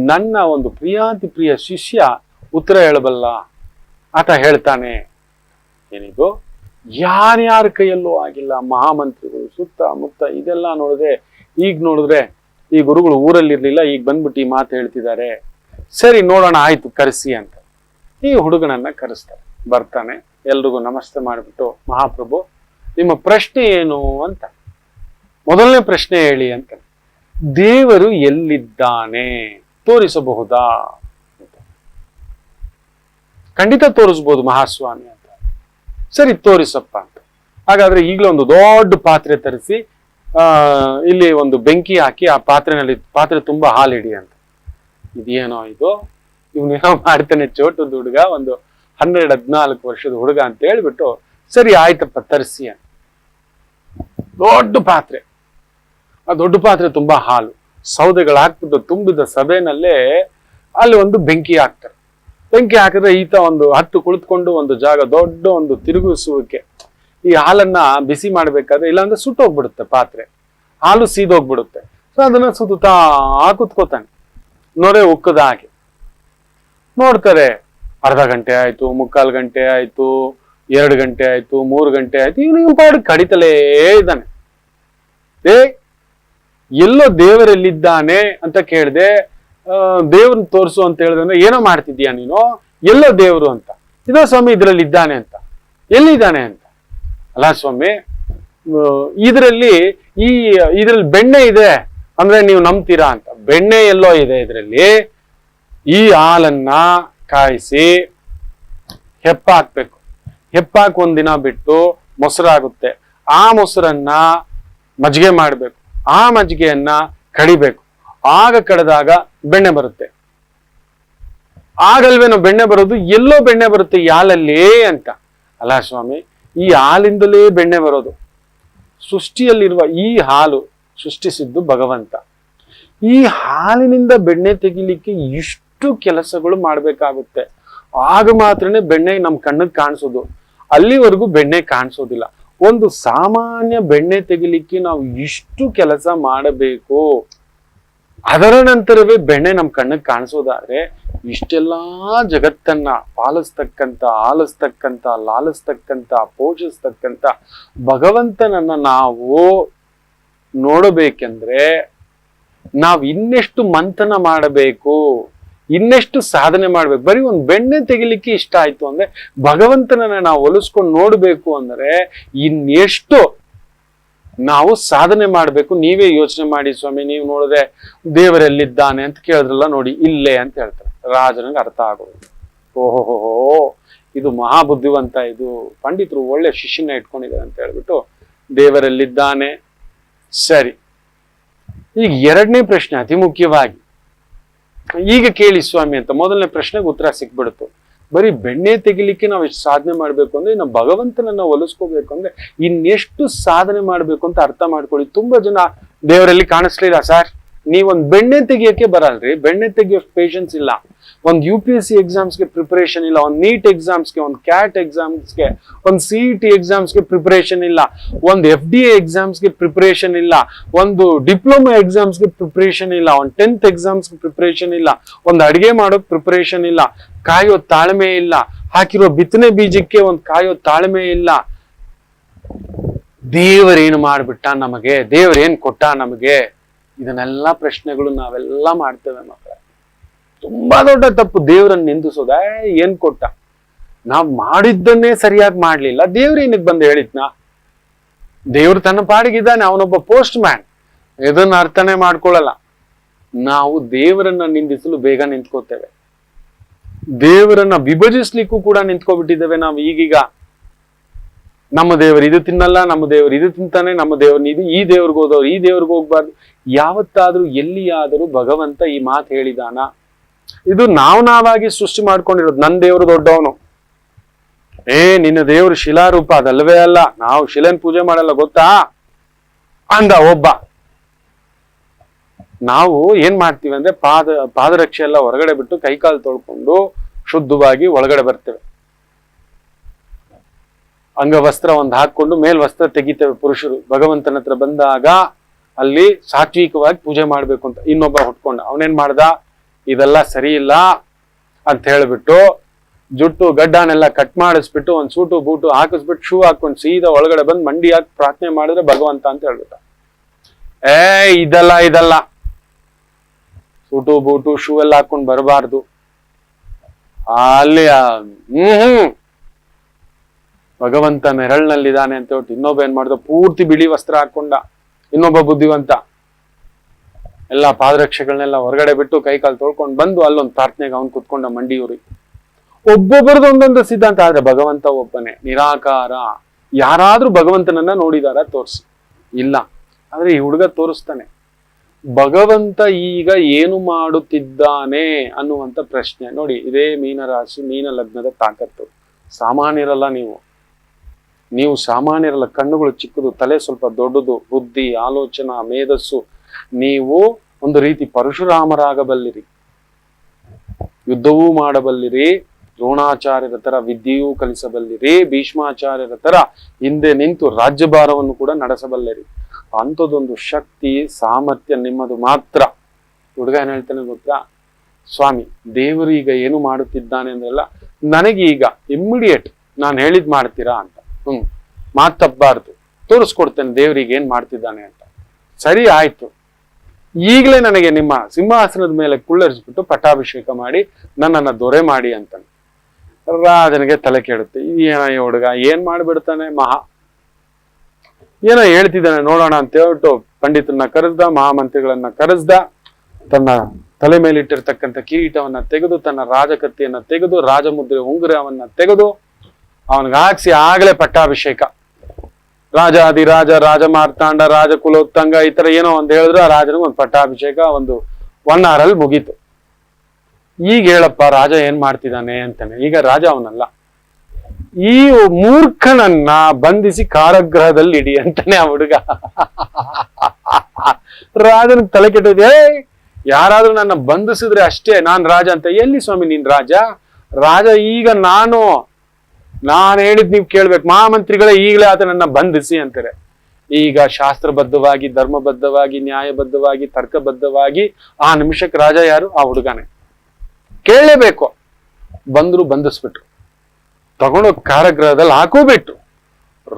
ನನ್ನ ಒಂದು ಪ್ರಿಯಾತಿ ಪ್ರಿಯ ಶಿಷ್ಯ ಉತ್ತರ ಹೇಳಬಲ್ಲ. ಆತ ಹೇಳ್ತಾನೆ. ಏನಿದು, ಯಾರ್ಯಾರ ಕೈಯಲ್ಲೂ ಆಗಿಲ್ಲ. ಮಹಾಮಂತ್ರಿಗಳು ಸುತ್ತಮುತ್ತ ಇದೆಲ್ಲ ನೋಡಿದ್ರೆ, ಈಗ ನೋಡಿದ್ರೆ ಈ ಗುರುಗಳು ಊರಲ್ಲಿರ್ಲಿಲ್ಲ, ಈಗ ಬಂದ್ಬಿಟ್ಟು ಈ ಮಾತು ಹೇಳ್ತಿದ್ದಾರೆ. ಸರಿ ನೋಡೋಣ, ಆಯ್ತು ಕರೆಸಿ ಅಂತ ಈ ಹುಡುಗನನ್ನ ಕರೆಸ್ತಾರೆ. ಬರ್ತಾನೆ, ಎಲ್ರಿಗೂ ನಮಸ್ತೆ ಮಾಡಿಬಿಟ್ಟು, ಮಹಾಪ್ರಭು ನಿಮ್ಮ ಪ್ರಶ್ನೆ ಏನು ಅಂತ. ಮೊದಲನೇ ಪ್ರಶ್ನೆ ಹೇಳಿ ಅಂತ. ದೇವರು ಎಲ್ಲಿದ್ದಾನೆ ತೋರಿಸಬಹುದಾ? ಖಂಡಿತ ತೋರಿಸ್ಬೋದು ಮಹಾಸ್ವಾಮಿ ಅಂತ. ಸರಿ ತೋರಿಸಪ್ಪ ಅಂತ. ಹಾಗಾದ್ರೆ ಈಗಲೇ ಒಂದು ದೊಡ್ಡ ಪಾತ್ರೆ ತರಿಸಿ ಇಲ್ಲಿ ಒಂದು ಬೆಂಕಿ ಹಾಕಿ ಆ ಪಾತ್ರೆ ತುಂಬಾ ಹಾಲು ಹಿಡಿ ಅಂತ. ಇದೇನೋ ಇದು, ಇವನೇನೋ ಮಾಡ್ತಾನೆ, ಚೋಟದ ಹುಡುಗ, ಒಂದು 12-14 ವರ್ಷದ ಹುಡುಗ ಅಂತ ಹೇಳ್ಬಿಟ್ಟು, ಸರಿ ಆಯ್ತಪ್ಪ ತರಿಸಿ ಅಂತ. ದೊಡ್ಡ ಪಾತ್ರೆ, ಆ ದೊಡ್ಡ ಪಾತ್ರೆ ತುಂಬಾ ಹಾಲು, ಸೌದೆಗಳು ಹಾಕ್ಬಿಟ್ಟು ತುಂಬಿದ ಸಭೆನಲ್ಲೇ ಅಲ್ಲಿ ಒಂದು ಬೆಂಕಿ ಹಾಕ್ತಾರೆ. ಬೆಂಕಿ ಹಾಕಿದ್ರೆ ಈತ ಒಂದು 10 ಕುಳಿತುಕೊಂಡು ಒಂದು ಜಾಗ, ದೊಡ್ಡ ಒಂದು ತಿರುಗಿಸುವಿಕೆ. ಈ ಹಾಲನ್ನ ಬಿಸಿ ಮಾಡ್ಬೇಕಾದ್ರೆ, ಇಲ್ಲಾಂದ್ರೆ ಸುಟ್ಟೋಗ್ಬಿಡುತ್ತೆ ಪಾತ್ರೆ, ಹಾಲು ಸೀದೋಗ್ಬಿಡುತ್ತೆ. ಸೊ ಅದನ್ನ ಸುತ್ತಾ ಕುತ್ಕೋತಾನೆ, ನೊರೆ ಉಕ್ಕದ ಹಾಗೆ. ನೋಡ್ತಾರೆ, ಅರ್ಧ ಗಂಟೆ ಆಯ್ತು, 3/4 ಗಂಟೆ ಆಯ್ತು, 2 ಗಂಟೆ ಆಯ್ತು, 3 ಗಂಟೆ ಆಯ್ತು, ಇವನು ಪಾಡು ಕಡಿತಲೇ ಇದ್ದಾನೆ. ಎಲ್ಲೋ ದೇವರೆಲ್ಲಿದ್ದಾನೆ ಅಂತ ಕೇಳಿದೆ. ದೇವ್ರನ್ನ ತೋರಿಸು ಅಂತ ಹೇಳಿದ್ರೆ, ಏನೋ ಮಾಡ್ತಿದ್ಯಾ ನೀನು, ಎಲ್ಲೋ ದೇವ್ರು ಅಂತ. ಇದೋ ಸ್ವಾಮಿ ಇದ್ರಲ್ಲಿ ಇದ್ದಾನೆ ಅಂತ. ಎಲ್ಲಿದ್ದಾನೆ ಅಂತ. ಅಲ್ಲ ಸ್ವಾಮಿ, ಇದ್ರಲ್ಲಿ ಬೆಣ್ಣೆ ಇದೆ ಅಂದ್ರೆ ನೀವು ನಂಬ್ತೀರಾ ಅಂತ. ಬೆಣ್ಣೆ ಎಲ್ಲೋ ಇದೆ ಇದ್ರಲ್ಲಿ. ಈ ಹಾಲನ್ನ ಕಾಯಿಸಿ ಹೆಪ್ಪಾಕ್ಬೇಕು. ಹೆಪ್ಪಾಕ್ ಒಂದಿನ ಬಿಟ್ಟು ಮೊಸರಾಗುತ್ತೆ. ಆ ಮೊಸರನ್ನ ಮಜ್ಜಿಗೆ ಮಾಡ್ಬೇಕು. ಆ ಮಜ್ಜಿಗೆಯನ್ನ ಕಡಿಬೇಕು. ಆಗ ಕಡಿದಾಗ ಬೆಣ್ಣೆ ಬರುತ್ತೆ. ಆಗಲ್ವೇನೋ ಬೆಣ್ಣೆ ಬರೋದು, ಎಲ್ಲೋ ಬೆಣ್ಣೆ ಬರುತ್ತೆ ಈ ಹಾಲಲ್ಲಿ ಅಂತ. ಅಲ್ಲ ಸ್ವಾಮಿ, ಈ ಹಾಲಿಂದಲೇ ಬೆಣ್ಣೆ ಬರೋದು. ಸೃಷ್ಟಿಯಲ್ಲಿರುವ ಈ ಹಾಲು ಸೃಷ್ಟಿಸಿದ್ದು ಭಗವಂತ. ಈ ಹಾಲಿನಿಂದ ಬೆಣ್ಣೆ ತೆಗಿಲಿಕ್ಕೆ ಇಷ್ಟು ಕೆಲಸಗಳು ಮಾಡ್ಬೇಕಾಗುತ್ತೆ. ಆಗ ಮಾತ್ರನೇ ಬೆಣ್ಣೆ ನಮ್ ಕಣ್ಣಿಗೆ ಕಾಣಿಸೋದು. ಅಲ್ಲಿವರೆಗೂ ಬೆಣ್ಣೆ ಕಾಣಿಸೋದಿಲ್ಲ. ಒಂದು ಸಾಮಾನ್ಯ ಬೆಣ್ಣೆ ತೆಗಿಲಿಕ್ಕೆ ನಾವು ಇಷ್ಟು ಕೆಲಸ ಮಾಡಬೇಕು. ಅದರ ನಂತರವೇ ಬೆಣ್ಣೆ ನಮ್ ಕಣ್ಣಿಗೆ ಕಾಣಿಸೋದಾದ್ರೆ, ಇಷ್ಟೆಲ್ಲಾ ಜಗತ್ತನ್ನ ಪಾಲಿಸ್ತಕ್ಕಂತ, ಆಲಿಸ್ತಕ್ಕಂತ, ಲಾಲಿಸ್ತಕ್ಕಂತ, ಪೋಷಿಸ್ತಕ್ಕಂತ ಭಗವಂತನನ್ನ ನಾವು ನೋಡಬೇಕೆಂದ್ರೆ ನಾವ್ ಇನ್ನೆಷ್ಟು ಮಂಥನ ಮಾಡಬೇಕು, ಇನ್ನೆಷ್ಟು ಸಾಧನೆ ಮಾಡ್ಬೇಕು. ಬರೀ ಒಂದು ಬೆಣ್ಣೆ ತೆಗಿಲಿಕ್ಕೆ ಇಷ್ಟ ಆಯ್ತು ಅಂದ್ರೆ, ಭಗವಂತನನ್ನ ನಾವು ಒಲಿಸ್ಕೊಂಡು ನೋಡ್ಬೇಕು ಅಂದ್ರೆ ಇನ್ನೆಷ್ಟು ನಾವು ಸಾಧನೆ ಮಾಡ್ಬೇಕು. ನೀವೇ ಯೋಚನೆ ಮಾಡಿ ಸ್ವಾಮಿ. ನೀವು ನೋಡಿದ್ರೆ ದೇವರೆಲ್ಲಿದ್ದಾನೆ ಅಂತ ಕೇಳಿದ್ರಲ್ಲ ನೋಡಿ, ಇಲ್ಲೇ ಅಂತ ಹೇಳ್ತಾರೆ. ರಾಜನಿಗೆ ಅರ್ಥ ಆಗೋದು. ಓಹೋ, ಇದು ಮಹಾಬುದ್ಧಿವಂತ, ಇದು ಪಂಡಿತರು ಒಳ್ಳೆ ಶಿಷ್ಯನ ಇಟ್ಕೊಂಡಿದ್ದಾರೆ ಅಂತ ಹೇಳ್ಬಿಟ್ಟು ದೇವರಲ್ಲಿದ್ದಾನೆ. ಸರಿ, ಈಗ ಎರಡನೇ ಪ್ರಶ್ನೆ ಅತಿ ಮುಖ್ಯವಾಗಿ, ಈಗ ಕೇಳಿ ಸ್ವಾಮಿ ಅಂತ ಮೊದಲನೇ ಪ್ರಶ್ನೆಗೆ ಉತ್ತರ ಸಿಕ್ಬಿಡ್ತು. ಬರೀ ಬೆಣ್ಣೆ ತೆಗಿಲಿಕ್ಕೆ ನಾವು ಎಷ್ಟು ಸಾಧನೆ ಮಾಡ್ಬೇಕು ಅಂದ್ರೆ, ನಾವು ಭಗವಂತನನ್ನ ಒಲಿಸ್ಕೋಬೇಕು ಅಂದ್ರೆ ಇನ್ನೆಷ್ಟು ಸಾಧನೆ ಮಾಡ್ಬೇಕು ಅಂತ ಅರ್ಥ ಮಾಡ್ಕೊಳ್ಳಿ. ತುಂಬಾ ಜನ ದೇವರಲ್ಲಿ ಕಾಣಿಸ್ಲಿಲ್ಲ ಸರ್, ನೀವೊಂದ್ ಬೆಣ್ಣೆ ತೆಗಿಯಕ್ಕೆ ಬರಲ್ರಿ, ಬೆಣ್ಣೆ ತೆಗಿಯೋಷ್ಟು ಪೇಷನ್ಸ್ ಇಲ್ಲ, ಒಂದ್ UPSC ಎಕ್ಸಾಮ್ಸ್ಗೆ ಪ್ರಿಪರೇಷನ್ ಇಲ್ಲ, ಒಂದ್ ನೀಟ್ ಎಕ್ಸಾಮ್ಸ್ಗೆ, ಒಂದ್ ಕ್ಯಾಟ್ ಎಕ್ಸಾಮ್ಸ್ಗೆ, ಒಂದ್ CET ಎಕ್ಸಾಮ್ಸ್ಗೆ ಪ್ರಿಪರೇಷನ್ ಇಲ್ಲ, ಒಂದ್ FDA ಎಕ್ಸಾಮ್ಸ್ಗೆ ಪ್ರಿಪರೇಷನ್ ಇಲ್ಲ, ಒಂದು ಡಿಪ್ಲೊಮಾ ಎಕ್ಸಾಮ್ಸ್ಗೆ ಪ್ರಿಪರೇಷನ್ ಇಲ್ಲ, ಒಂದ್ 10th ಎಕ್ಸಾಮ್ಸ್ಗೆ ಪ್ರಿಪರೇಷನ್ ಇಲ್ಲ, ಒಂದ್ ಅಡಿಗೆ ಮಾಡೋಕ್ ಪ್ರಿಪರೇಷನ್ ಇಲ್ಲ, ಕಾಯೋ ತಾಳ್ಮೆ ಇಲ್ಲ, ಹಾಕಿರೋ ಬಿತ್ತನೆ ಬೀಜಕ್ಕೆ ಒಂದ್ ಕಾಯೋ ತಾಳ್ಮೆ ಇಲ್ಲ. ದೇವರೇನು ಮಾಡ್ಬಿಟ್ಟ ನಮಗೆ, ದೇವರೇನ್ ಕೊಟ್ಟ ನಮಗೆ? ಇದನ್ನೆಲ್ಲ ಪ್ರಶ್ನೆಗಳು ನಾವೆಲ್ಲ ಮಾಡ್ತೇವೆ ಮಕ್ಕಳೇ. ತುಂಬಾ ದೊಡ್ಡ ತಪ್ಪು ದೇವರನ್ನ ನಿಂದಿಸೋದ. ಏನ್ ಕೊಟ್ಟ? ನಾವ್ ಮಾಡಿದ್ದನ್ನೇ ಸರಿಯಾಗಿ ಮಾಡ್ಲಿಲ್ಲ, ದೇವ್ರೇನಕ್ಕೆ ಬಂದು ಹೇಳಿದ್ನ? ದೇವ್ರು ತನ್ನ ಪಾಡಿಗಿದ್ದಾನೆ, ಅವನೊಬ್ಬ ಪೋಸ್ಟ್ ಮ್ಯಾನ್. ಇದನ್ನ ಅರ್ಥನೇ ಮಾಡ್ಕೊಳ್ಳಲ್ಲ. ನಾವು ದೇವರನ್ನ ನಿಂದಿಸಲು ಬೇಗ ನಿಂತ್ಕೋತೇವೆ, ದೇವರನ್ನ ವಿಭಜಿಸ್ಲಿಕ್ಕೂ ಕೂಡ ನಿಂತ್ಕೊಬಿಟ್ಟಿದ್ದೇವೆ ನಾವು ಈಗೀಗ. ನಮ್ಮ ದೇವರು ಇದು ತಿನ್ನಲ್ಲ, ನಮ್ಮ ದೇವರು ಇದು ತಿಂತಾನೆ, ನಮ್ಮ ದೇವ್ರನ್ನ ಇದು, ಈ ದೇವ್ರಿಗೆ ಹೋದವ್ರು ಈ ದೇವ್ರಿಗೆ ಹೋಗ್ಬಾರ್ದು. ಯಾವತ್ತಾದ್ರೂ ಎಲ್ಲಿಯಾದರೂ ಭಗವಂತ ಈ ಮಾತು ಹೇಳಿದಾನ? ಇದು ನಾವಾಗಿ ಸೃಷ್ಟಿ ಮಾಡ್ಕೊಂಡಿರೋದು. ನನ್ನ ದೇವರು ದೊಡ್ಡವನು, ನಿನ್ನ ದೇವರು ಶಿಲಾರೂಪ, ಅದಲ್ವೇ ಅಲ್ಲ, ನಾವು ಶಿಲೆನ್ ಪೂಜೆ ಮಾಡಲ್ಲ ಗೊತ್ತಾ ಅಂದ ಒಬ್ಬ. ನಾವು ಏನ್ ಮಾಡ್ತೀವಿ ಅಂದ್ರೆ ಪಾದರಕ್ಷೆ ಎಲ್ಲ ಹೊರಗಡೆ ಬಿಟ್ಟು ಕೈಕಾಲು ತೊಳ್ಕೊಂಡು ಶುದ್ಧವಾಗಿ ಒಳಗಡೆ ಬರ್ತೇವೆ. ಅಂಗವಸ್ತ್ರ ಒಂದು ಹಾಕೊಂಡು ಮೇಲ್ ವಸ್ತ್ರ ತೆಗಿತೇವೆ ಪುರುಷರು. ಭಗವಂತನ ಹತ್ರ ಬಂದಾಗ ಅಲ್ಲಿ ಸಾತ್ವಿಕವಾಗಿ ಪೂಜೆ ಮಾಡ್ಬೇಕು ಅಂತ ಇನ್ನೊಬ್ಬ ಹೊಟ್ಕೊಂಡ. ಅವನೇನ್ ಮಾಡ್ದ? ಇದೆಲ್ಲ ಸರಿ ಇಲ್ಲ ಅಂತ ಹೇಳ್ಬಿಟ್ಟು ಜುಟ್ಟು ಗಡ್ಡನೆಲ್ಲ ಕಟ್ ಮಾಡಿಸ್ಬಿಟ್ಟು ಒಂದ್ ಸೂಟು ಬೂಟು ಹಾಕಿಸ್ಬಿಟ್ಟು ಶೂ ಹಾಕೊಂಡು ಸೀದಾ ಒಳಗಡೆ ಬಂದು ಮಂಡಿ ಹಾಕಿ ಪ್ರಾರ್ಥನೆ ಮಾಡಿದ್ರೆ ಭಗವಂತ ಅಂತ ಹೇಳ್ಬಿಟ್ಟ. ಇದಲ್ಲ ಸೂಟು ಬೂಟು ಶೂ ಎಲ್ಲ ಹಾಕೊಂಡು ಬರಬಾರ್ದು. ಅಲ್ಲಿ ಭಗವಂತ ನೆರಳಿನಲ್ಲಿದ್ದಾನೆ ಅಂತ ಹೇಳ್ಬಿಟ್ಟು ಇನ್ನೊಬ್ಬ ಏನ್ ಮಾಡ್ದ? ಪೂರ್ತಿ ಬಿಳಿ ವಸ್ತ್ರ ಹಾಕೊಂಡ. ಇನ್ನೊಬ್ಬ ಬುದ್ಧಿವಂತ ಎಲ್ಲ ಪಾದರಕ್ಷೆಗಳನ್ನೆಲ್ಲ ಹೊರಗಡೆ ಬಿಟ್ಟು ಕೈಕಾಲು ತೊಳ್ಕೊಂಡು ಬಂದು ಅಲ್ಲೊಂದು ಪ್ರಾರ್ಥನೆಗೆ ಅವನ್ ಕುತ್ಕೊಂಡ ಮಂಡಿಯೂರಿ. ಒಬ್ಬೊಬ್ಬರದ್ದು ಒಂದೊಂದು ಸಿದ್ಧಾಂತ. ಆದ್ರೆ ಭಗವಂತ ಒಬ್ಬನೇ ನಿರಾಕಾರ. ಯಾರಾದ್ರೂ ಭಗವಂತನನ್ನ ನೋಡಿದಾರ? ತೋರ್ಸಿ. ಇಲ್ಲ. ಆದ್ರೆ ಈ ಹುಡುಗ ತೋರಿಸ್ತಾನೆ. ಭಗವಂತ ಈಗ ಏನು ಮಾಡುತ್ತಿದ್ದಾನೆ ಅನ್ನುವಂತ ಪ್ರಶ್ನೆ ನೋಡಿ. ಇದೇ ಮೀನರಾಶಿ, ಮೀನ ಲಗ್ನದ ತಾಕತ್ತು. ಸಾಮಾನ್ಯರಲ್ಲ ನೀವು ಸಾಮಾನ್ಯರಲ್ಲ. ಕಣ್ಣುಗಳು ಚಿಕ್ಕದು, ತಲೆ ಸ್ವಲ್ಪ ದೊಡ್ಡದು, ಬುದ್ಧಿ, ಆಲೋಚನಾ, ಮೇಧಸ್ಸು. ನೀವು ಒಂದು ರೀತಿ ಪರಶುರಾಮರಾಗಬಲ್ಲಿರಿ, ಯುದ್ಧವೂ ಮಾಡಬಲ್ಲಿರಿ, ದ್ರೋಣಾಚಾರ್ಯರ ತರ ವಿದ್ಯೆಯೂ ಕಲಿಸಬಲ್ಲಿರಿ, ಭೀಷ್ಮಾಚಾರ್ಯರ ತರ ಹಿಂದೆ ನಿಂತು ರಾಜ್ಯಭಾರವನ್ನು ಕೂಡ ನಡೆಸಬಲ್ಲಿರಿ. ಅಂಥದ್ದೊಂದು ಶಕ್ತಿ, ಸಾಮರ್ಥ್ಯ ನಿಮ್ಮದು ಮಾತ್ರ. ಹುಡುಗ ಏನ್ ಹೇಳ್ತಾನೆ ಗೊತ್ತಾ? ಸ್ವಾಮಿ, ದೇವರು ಈಗ ಏನು ಮಾಡುತ್ತಿದ್ದಾನೆ ಅಂದ್ರಲ್ಲ, ನನಗೆ ಈಗ ಇಮ್ಮಿಡಿಯೇಟ್ ನಾನು ಹೇಳಿದ್ ಮಾಡ್ತೀರಾ ಅಂತ. ಮಾತು ತಪ್ಪಬಾರ್ದು, ತೋರಿಸ್ಕೊಡ್ತೇನೆ ದೇವ್ರಿಗೆ ಏನ್ ಮಾಡ್ತಿದ್ದಾನೆ ಅಂತ. ಸರಿ ಆಯ್ತು, ಈಗಲೇ ನನಗೆ ನಿಮ್ಮ ಸಿಂಹಾಸನದ ಮೇಲೆ ಕುಳ್ಳರಿಸ್ಬಿಟ್ಟು ಪಟ್ಟಾಭಿಷೇಕ ಮಾಡಿ ನನ್ನನ್ನ ದೊರೆ ಮಾಡಿ ಅಂತ ರಾಜನಿಗೆ ತಲೆ ಕೇಳುತ್ತೆ. ಏನೋ ಈ ಹುಡುಗ ಏನ್ ಮಾಡ್ಬಿಡ್ತಾನೆ, ಏನೋ ಹೇಳ್ತಿದ್ದಾನೆ ನೋಡೋಣ ಅಂತ ಹೇಳ್ಬಿಟ್ಟು ಪಂಡಿತರನ್ನ ಕರೆಸ್ದ, ಮಹಾಮಂತ್ರಿಗಳನ್ನ ಕರೆಸ್ದ, ತನ್ನ ತಲೆ ಮೇಲಿಟ್ಟಿರ್ತಕ್ಕಂಥ ಕಿರೀಟವನ್ನ ತೆಗೆದು, ತನ್ನ ರಾಜಕತ್ತಿಯನ್ನ ತೆಗೆದು, ರಾಜಮುದ್ರೆ ಉಂಗುರವನ್ನ ತೆಗೆದು ಅವನಿಗೆ ಹಾಕ್ಸಿ ಆಗ್ಲೇ ಪಟ್ಟಾಭಿಷೇಕ. ರಾಜಾದಿರಾಜ, ರಾಜ ಮಾರ್ತಾಂಡ, ರಾಜ ಕುಲೋತ್ತಂಗ, ಈ ತರ ಏನೋ ಒಂದು ಹೇಳಿದ್ರು. ಆ ರಾಜನಿಗೆ ಒಂದು ಪಟ್ಟಾಭಿಷೇಕ ಒಂದು 1 hour ಮುಗೀತು. ಈಗ ಹೇಳಪ್ಪ ರಾಜ ಏನ್ ಮಾಡ್ತಿದ್ದಾನೆ ಅಂತಾನೆ. ಈಗ ರಾಜ ಅವನಲ್ಲ, ಈ ಮೂರ್ಖನನ್ನ ಬಂಧಿಸಿ ಕಾರಾಗೃಹದಲ್ಲಿ ಇಡಿ ಅಂತಾನೆ ಆ ಹುಡುಗ. ರಾಜನ ತಲೆ ಕೆಟ್ಟೋದೆ. ಯಾರಾದ್ರೂ ನನ್ನ ಬಂಧಿಸಿದ್ರೆ ಅಷ್ಟೇ ನಾನ್ ರಾಜ ಅಂತ. ಎಲ್ಲಿ ಸ್ವಾಮಿ ನೀನ್ ರಾಜ? ರಾಜ ಈಗ ನಾನು ಹೇಳಿದ್ ನೀವ್ ಕೇಳ್ಬೇಕು. ಮಹಾಮಂತ್ರಿಗಳೇ ಈಗಲೇ ಆತನನ್ನ ಬಂಧಿಸಿ ಅಂತಾರೆ. ಈಗ ಶಾಸ್ತ್ರಬದ್ಧವಾಗಿ, ಧರ್ಮಬದ್ಧವಾಗಿ, ನ್ಯಾಯಬದ್ಧವಾಗಿ, ತರ್ಕಬದ್ಧವಾಗಿ ಆ ನಿಮಿಷಕ್ಕೆ ರಾಜ ಯಾರು? ಆ ಹುಡುಗನೇ. ಕೇಳಲೇಬೇಕು. ಬಂದ್ರು, ಬಂಧಿಸ್ಬಿಟ್ರು, ತಗೊಂಡೋಗಿ ಕಾರಾಗೃಹದಲ್ಲಿ ಹಾಕೋಬಿಟ್ಟು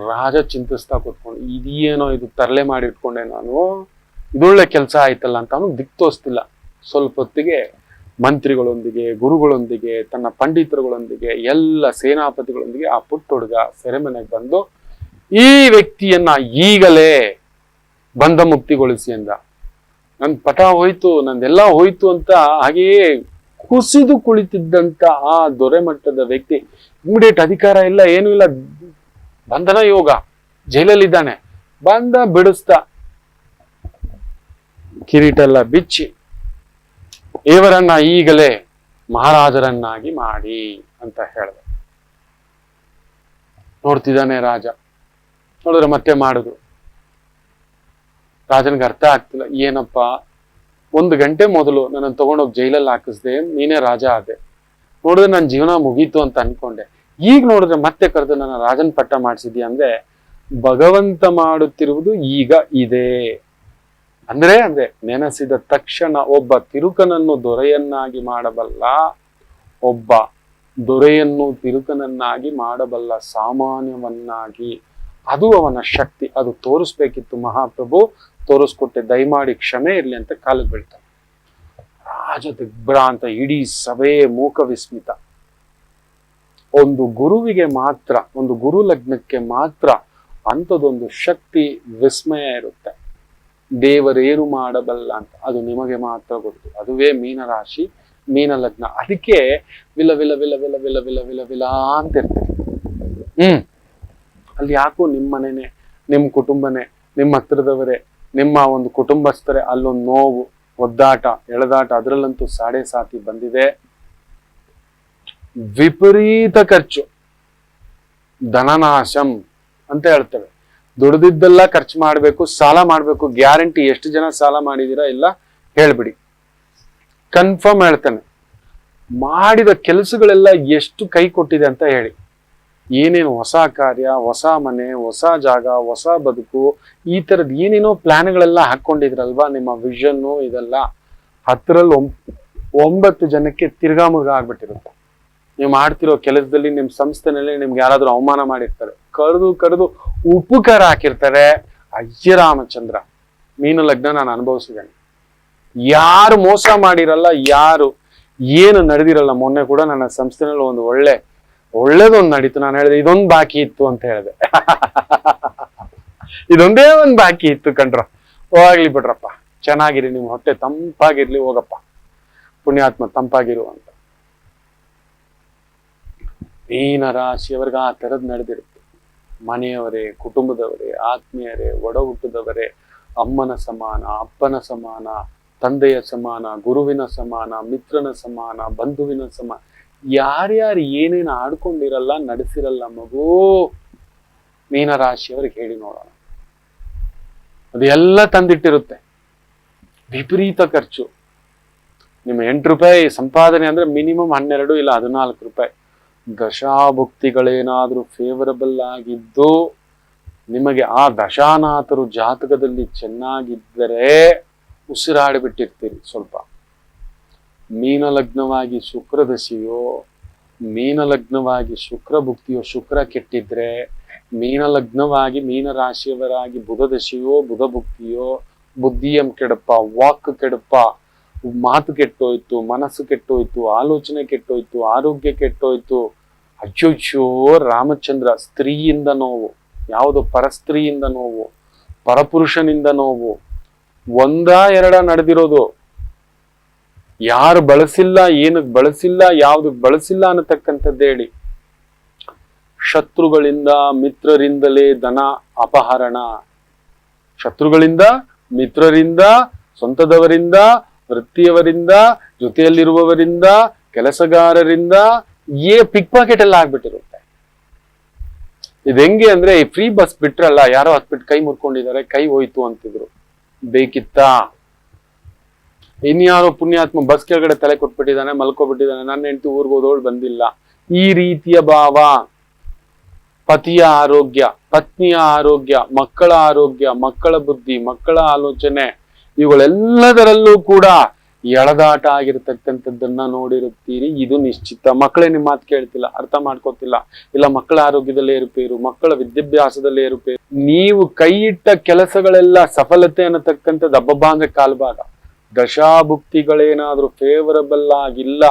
ರಾಜ ಚಿಂತಿಸ್ತಾ ಕೂತ್ಕೊಂಡು, ಇದೇನೋ ಇದು ತರಲೆ ಮಾಡಿ ಇಟ್ಕೊಂಡೆ ನಾನು, ಇದೊಳ್ಳೆ ಕೆಲಸ ಆಯ್ತಲ್ಲ ಅಂತ ಅವನು ದಿಕ್ ತೋರಿಸ್ತಿಲ್ಲ. ಸ್ವಲ್ಪ ಹೊತ್ತಿಗೆ ಮಂತ್ರಿಗಳೊಂದಿಗೆ, ಗುರುಗಳೊಂದಿಗೆ, ತನ್ನ ಪಂಡಿತರುಗಳೊಂದಿಗೆ, ಎಲ್ಲ ಸೇನಾಪತಿಗಳೊಂದಿಗೆ ಆ ಪುಟ್ಟ ಹುಡುಗ ಸೆರೆಮನೆಗೆ ಬಂದು ಈ ವ್ಯಕ್ತಿಯನ್ನ ಈಗಲೇ ಬಂಧ ಮುಕ್ತಿಗೊಳಿಸಿ ಅಂದ. ನನ್ ಪಟ ಹೋಯ್ತು, ನಂದೆಲ್ಲ ಹೋಯ್ತು ಅಂತ ಹಾಗೆಯೇ ಕುಸಿದು ಕುಳಿತಿದ್ದಂತ ಆ ದೊರೆಮಟ್ಟದ ವ್ಯಕ್ತಿ ಇಮಿಡಿಯೇಟ್ ಅಧಿಕಾರ ಇಲ್ಲ, ಏನೂ ಇಲ್ಲ, ಬಂಧನ ಯೋಗ, ಜೈಲಲ್ಲಿದ್ದಾನೆ, ಬಂದ ಬಿಡಿಸ್ತಾ ಕಿರೀಟ ಎಲ್ಲ ಬಿಚ್ಚಿ ಇವರನ್ನ ಈಗಲೇ ಮಹಾರಾಜರನ್ನಾಗಿ ಮಾಡಿ ಅಂತ ಹೇಳಿದೆ. ನೋಡ್ತಿದ್ದಾನೆ ರಾಜ. ನೋಡಿದ್ರೆ ಮತ್ತೆ ಮಾಡಿದ್ರು. ರಾಜನಿಗೆ ಅರ್ಥ ಆಗ್ತಿಲ್ಲ, ಏನಪ್ಪ 1 ಗಂಟೆ ಮೊದಲು ನನ್ನನ್ನು ತಗೊಂಡೋಗಿ ಜೈಲಲ್ಲಿ ಹಾಕಿಸ್ದೆ, ನೀನೇ ರಾಜ ಆದೆ, ನೋಡಿದ್ರೆ ನನ್ನ ಜೀವನ ಮುಗೀತು ಅಂತ ಅನ್ಕೊಂಡೆ, ಈಗ ನೋಡಿದ್ರೆ ಮತ್ತೆ ಕರೆದು ನನ್ನ ರಾಜನ್ ಪಟ್ಟ ಮಾಡಿಸಿದ್ಯಾ ಅಂದ್ರೆ ಭಗವಂತ ಮಾಡುತ್ತಿರುವುದು ಈಗ ಇದೆ. ಅಂದ್ರೆ ನೆನೆಸಿದ ತಕ್ಷಣ ಒಬ್ಬ ತಿರುಕನನ್ನು ದೊರೆಯನ್ನಾಗಿ ಮಾಡಬಲ್ಲ, ಒಬ್ಬ ದೊರೆಯನ್ನು ತಿರುಕನನ್ನಾಗಿ ಮಾಡಬಲ್ಲ ಸಾಮಾನ್ಯವನ್ನಾಗಿ, ಅದು ಅವನ ಶಕ್ತಿ. ಅದು ತೋರಿಸ್ಬೇಕಿತ್ತು ಮಹಾಪ್ರಭು, ತೋರಿಸ್ಕೊಟ್ಟೆ, ದಯಮಾಡಿ ಕ್ಷಮೆ ಇರ್ಲಿ ಅಂತ ಕಾಲಿಗೆ ಬೀಳ್ತಾನೆ. ರಾಜ ದಿಗ್ಭ್ರಾಂತ, ಇಡೀ ಸಭೆ ಮೂಕ ವಿಸ್ಮಿತ. ಒಂದು ಗುರುವಿಗೆ ಮಾತ್ರ, ಒಂದು ಗುರು ಲಗ್ನಕ್ಕೆ ಮಾತ್ರ ಅಂಥದ್ದೊಂದು ಶಕ್ತಿ, ವಿಸ್ಮಯ ಇರುತ್ತೆ. ದೇವರೇನು ಮಾಡಬಲ್ಲ ಅಂತ ಅದು ನಿಮಗೆ ಮಾತ್ರ ಗೊತ್ತು. ಅದುವೇ ಮೀನರಾಶಿ, ಮೀನ ಲಗ್ನ. ಅದಕ್ಕೆ ವಿಲ ವಿಲ ವಿಲ ವಿಲ ವಿಲ ವಿಲ ವಿಲ ವಿಲ ಅಂತ ಇರ್ತೀವಿ. ಅಲ್ಲಿ ಯಾಕೋ ನಿಮ್ಮ ಮನೆನೇ, ನಿಮ್ಮ ಕುಟುಂಬನೇ, ನಿಮ್ಮ ಹತ್ರದವರೇ, ನಿಮ್ಮ ಒಂದು ಕುಟುಂಬಸ್ಥರೇ ಅಲ್ಲೊಂದು ನೋವು, ಒದ್ದಾಟ, ಎಳೆದಾಟ, ಅದರಲ್ಲಂತೂ ಸಾಡೆ ಸಾತಿ ಬಂದಿದೆ. ವಿಪರೀತ ಖರ್ಚು, ಧನನಾಶಂ ಅಂತ ಹೇಳ್ತೇವೆ. ದುಡ್ದಿದ್ದೆಲ್ಲ ಖರ್ಚು ಮಾಡ್ಬೇಕು, ಸಾಲ ಮಾಡ್ಬೇಕು. ಗ್ಯಾರಂಟಿ ಎಷ್ಟು ಜನ ಸಾಲ ಮಾಡಿದೀರಾ ಇಲ್ಲ ಹೇಳ್ಬಿಡಿ, ಕನ್ಫರ್ಮ್ ಹೇಳ್ತಾನೆ. ಮಾಡಿದ ಕೆಲಸಗಳೆಲ್ಲ ಎಷ್ಟು ಕೈ ಕೊಟ್ಟಿದೆ ಅಂತ ಹೇಳಿ. ಏನೇನು ಹೊಸ ಕಾರ್ಯ, ಹೊಸ ಮನೆ, ಹೊಸ ಜಾಗ, ಹೊಸ ಬದುಕು, ಈ ತರದ್ ಏನೇನೋ ಪ್ಲಾನ್ಗಳೆಲ್ಲ ಹಾಕೊಂಡಿದ್ರಲ್ವಾ, ನಿಮ್ಮ ವಿಷನ್ನು ಇದೆಲ್ಲ 10ರಲ್ಲಿ 9 ಜನಕ್ಕೆ ತಿರ್ಗಾ ಮುರ್ಗಾ ಆಗ್ಬಿಟ್ಟಿರುತ್ತೆ. ನೀವು ಮಾಡ್ತಿರೋ ಕೆಲಸದಲ್ಲಿ, ನಿಮ್ ಸಂಸ್ಥೆನಲ್ಲಿ ನಿಮ್ಗೆ ಯಾರಾದ್ರೂ ಅವಮಾನ ಮಾಡಿರ್ತಾರೆ, ಕರೆದು ಉಪ್ಪು ಖಾರ ಹಾಕಿರ್ತಾರೆ. ಅಯ್ಯ ರಾಮಚಂದ್ರ, ಮೀನ ಲಗ್ನ ನಾನು ಅನುಭವಿಸಿದ್ದೇನೆ. ಯಾರು ಮೋಸ ಮಾಡಿರಲ್ಲ, ಯಾರು ಏನು ನಡೆದಿರಲ್ಲ. ಮೊನ್ನೆ ಕೂಡ ನನ್ನ ಸಂಸ್ಥೆನಲ್ಲಿ ಒಂದು ಒಳ್ಳೇದೊಂದು ನಡೀತು. ನಾನು ಹೇಳಿದೆ ಇದೊಂದು ಬಾಕಿ ಇತ್ತು ಅಂತ ಹೇಳಿದೆ. ಇದೊಂದೇ ಒಂದು ಬಾಕಿ ಇತ್ತು ಕಣ್ರ, ಹೋಗ್ಲಿ ಬಿಡ್ರಪ್ಪ, ಚೆನ್ನಾಗಿರಿ, ನಿಮ್ ಹೊಟ್ಟೆ ತಂಪಾಗಿರ್ಲಿ, ಹೋಗಪ್ಪ ಪುಣ್ಯಾತ್ಮ ತಂಪಾಗಿರು ಅಂತ. ಮೀನ ರಾಶಿಯವರೆಗೆ ಆ ಥರದ್ ನಡೆದಿರುತ್ತೆ. ಮನೆಯವರೇ, ಕುಟುಂಬದವರೇ, ಆತ್ಮೀಯರೇ, ಒಡ ಹುಟ್ಟಿದವರೇ, ಅಮ್ಮನ ಸಮಾನ, ಅಪ್ಪನ ಸಮಾನ, ತಂದೆಯ ಸಮಾನ, ಗುರುವಿನ ಸಮಾನ, ಮಿತ್ರನ ಸಮಾನ, ಬಂಧುವಿನ ಸಮಾನ, ಯಾರ್ಯಾರು ಏನೇನು ಆಡ್ಕೊಂಡಿರಲ್ಲ, ನಡೆಸಿರಲ್ಲ ಮಗು, ಮೀನರಾಶಿಯವರಿಗೆ ಹೇಳಿ ನೋಡೋಣ. ಅದೆಲ್ಲ ತಂದಿಟ್ಟಿರುತ್ತೆ. ವಿಪರೀತ ಖರ್ಚು. ನಿಮ್ಮ 8 ರೂಪಾಯಿ ಸಂಪಾದನೆ ಅಂದ್ರೆ ಮಿನಿಮಮ್ 12 ಇಲ್ಲ 14 ರೂಪಾಯಿ. ದಶಾಭುಕ್ತಿಗಳೇನಾದ್ರೂ ಫೇವರಬಲ್ ಆಗಿದ್ದು, ನಿಮಗೆ ಆ ದಶಾನಾಥರು ಜಾತಕದಲ್ಲಿ ಚೆನ್ನಾಗಿದ್ದರೆ ಉಸಿರಾಡಿಬಿಟ್ಟಿರ್ತೀರಿ ಸ್ವಲ್ಪ. ಮೀನ ಲಗ್ನವಾಗಿ ಶುಕ್ರ ದಶೆಯೋ, ಮೀನ ಲಗ್ನವಾಗಿ ಶುಕ್ರ ಭುಕ್ತಿಯೋ, ಶುಕ್ರ ಕೆಟ್ಟಿದ್ರೆ, ಮೀನ ಲಗ್ನವಾಗಿ ಮೀನ ರಾಶಿಯವರಾಗಿ ಬುಧ ದಶೆಯೋ, ಬುಧ ಭುಕ್ತಿಯೋ, ಬುದ್ಧಿಯಂ ಕೆಡಪ್ಪ, ವಾಕ್ ಕೆಡಪ್ಪ, ಮಾತು ಕೆಟ್ಟೋಯ್ತು, ಮನಸ್ಸು ಕೆಟ್ಟೋಯ್ತು, ಆಲೋಚನೆ ಕೆಟ್ಟೋಯ್ತು, ಆರೋಗ್ಯ ಕೆಟ್ಟೋಯ್ತು. ಅಯ್ಯೋ ರಾಮಚಂದ್ರ, ಸ್ತ್ರೀಯಿಂದ ನೋವು, ಯಾವುದು ಪರಸ್ತ್ರೀಯಿಂದ ನೋವು, ಪರಪುರುಷನಿಂದ ನೋವು, 1-2 ನಡೆದಿರೋದು. ಯಾರು ಬಳಸಿಲ್ಲ, ಏನಕ್ಕೆ ಬಳಸಿಲ್ಲ, ಯಾವ್ದಕ್ ಬಳಸಿಲ್ಲ ಅನ್ನತಕ್ಕಂಥದ್ದು ಹೇಳಿ. ಶತ್ರುಗಳಿಂದ, ಮಿತ್ರರಿಂದಲೇ ಧನ ಅಪಹರಣ. ಶತ್ರುಗಳಿಂದ, ಮಿತ್ರರಿಂದ, ಸ್ವಂತದವರಿಂದ, ವೃತ್ತಿಯವರಿಂದ, ಜೊತೆಯಲ್ಲಿರುವವರಿಂದ, ಕೆಲಸಗಾರರಿಂದ ಪಿಕ್ ಪಾಕೆಟ್ ಎಲ್ಲ ಆಗ್ಬಿಟ್ಟಿರುತ್ತೆ. ಇದು ಹೆಂಗೆ ಅಂದ್ರೆ, ಈ ಫ್ರೀ ಬಸ್ ಬಿಟ್ರಲ್ಲ, ಯಾರೋ ಹತ್ಬಿಟ್ಟು ಕೈ ಮುರ್ಕೊಂಡಿದ್ದಾರೆ, ಕೈ ಹೋಯ್ತು ಅಂತಿದ್ರು, ಬೇಕಿತ್ತಾ? ಇನ್ಯಾರೋ ಪುಣ್ಯಾತ್ಮ ಬಸ್ ಕೆಳಗಡೆ ತಲೆ ಕೊಟ್ಬಿಟ್ಟಿದ್ದಾನೆ, ಮಲ್ಕೊಬಿಟ್ಟಿದ್ದಾನೆ, ನನ್ನ ಹೆಂಡತಿ ಊರ್ಗ್ ಹೋದವಳು ಬಂದಿಲ್ಲ. ಈ ರೀತಿಯ ಭಾವ. ಪತಿಯ ಆರೋಗ್ಯ, ಪತ್ನಿಯ ಆರೋಗ್ಯ, ಮಕ್ಕಳ ಆರೋಗ್ಯ, ಮಕ್ಕಳ ಬುದ್ಧಿ, ಮಕ್ಕಳ ಆಲೋಚನೆ, ಇವುಗಳೆಲ್ಲದರಲ್ಲೂ ಕೂಡ ಎಳೆದಾಟ ಆಗಿರ್ತಕ್ಕಂಥದ್ದನ್ನ ನೋಡಿರುತ್ತೀರಿ. ಇದು ನಿಶ್ಚಿತ. ಮಕ್ಕಳೇ ನಿಮ್ಮ ಮಾತು ಕೇಳ್ತಿಲ್ಲ, ಅರ್ಥ ಮಾಡ್ಕೋತಿಲ್ಲ, ಇಲ್ಲ ಮಕ್ಕಳ ಆರೋಗ್ಯದಲ್ಲಿ ಏರುಪೇರು, ಮಕ್ಕಳ ವಿದ್ಯಾಭ್ಯಾಸದಲ್ಲಿ ಏರುಪೇರು. ನೀವು ಕೈ ಇಟ್ಟ ಕೆಲಸಗಳೆಲ್ಲ ಸಫಲತೆ ಅನ್ನತಕ್ಕಂಥದ್ದು ಹಬ್ಬಬ್ಬ ಅಂದ್ರೆ ಕಾಲ್ಭಾಗ. ದಶಾಭುಕ್ತಿಗಳೇನಾದ್ರೂ ಫೇವರಬಲ್ ಆಗಿಲ್ಲ,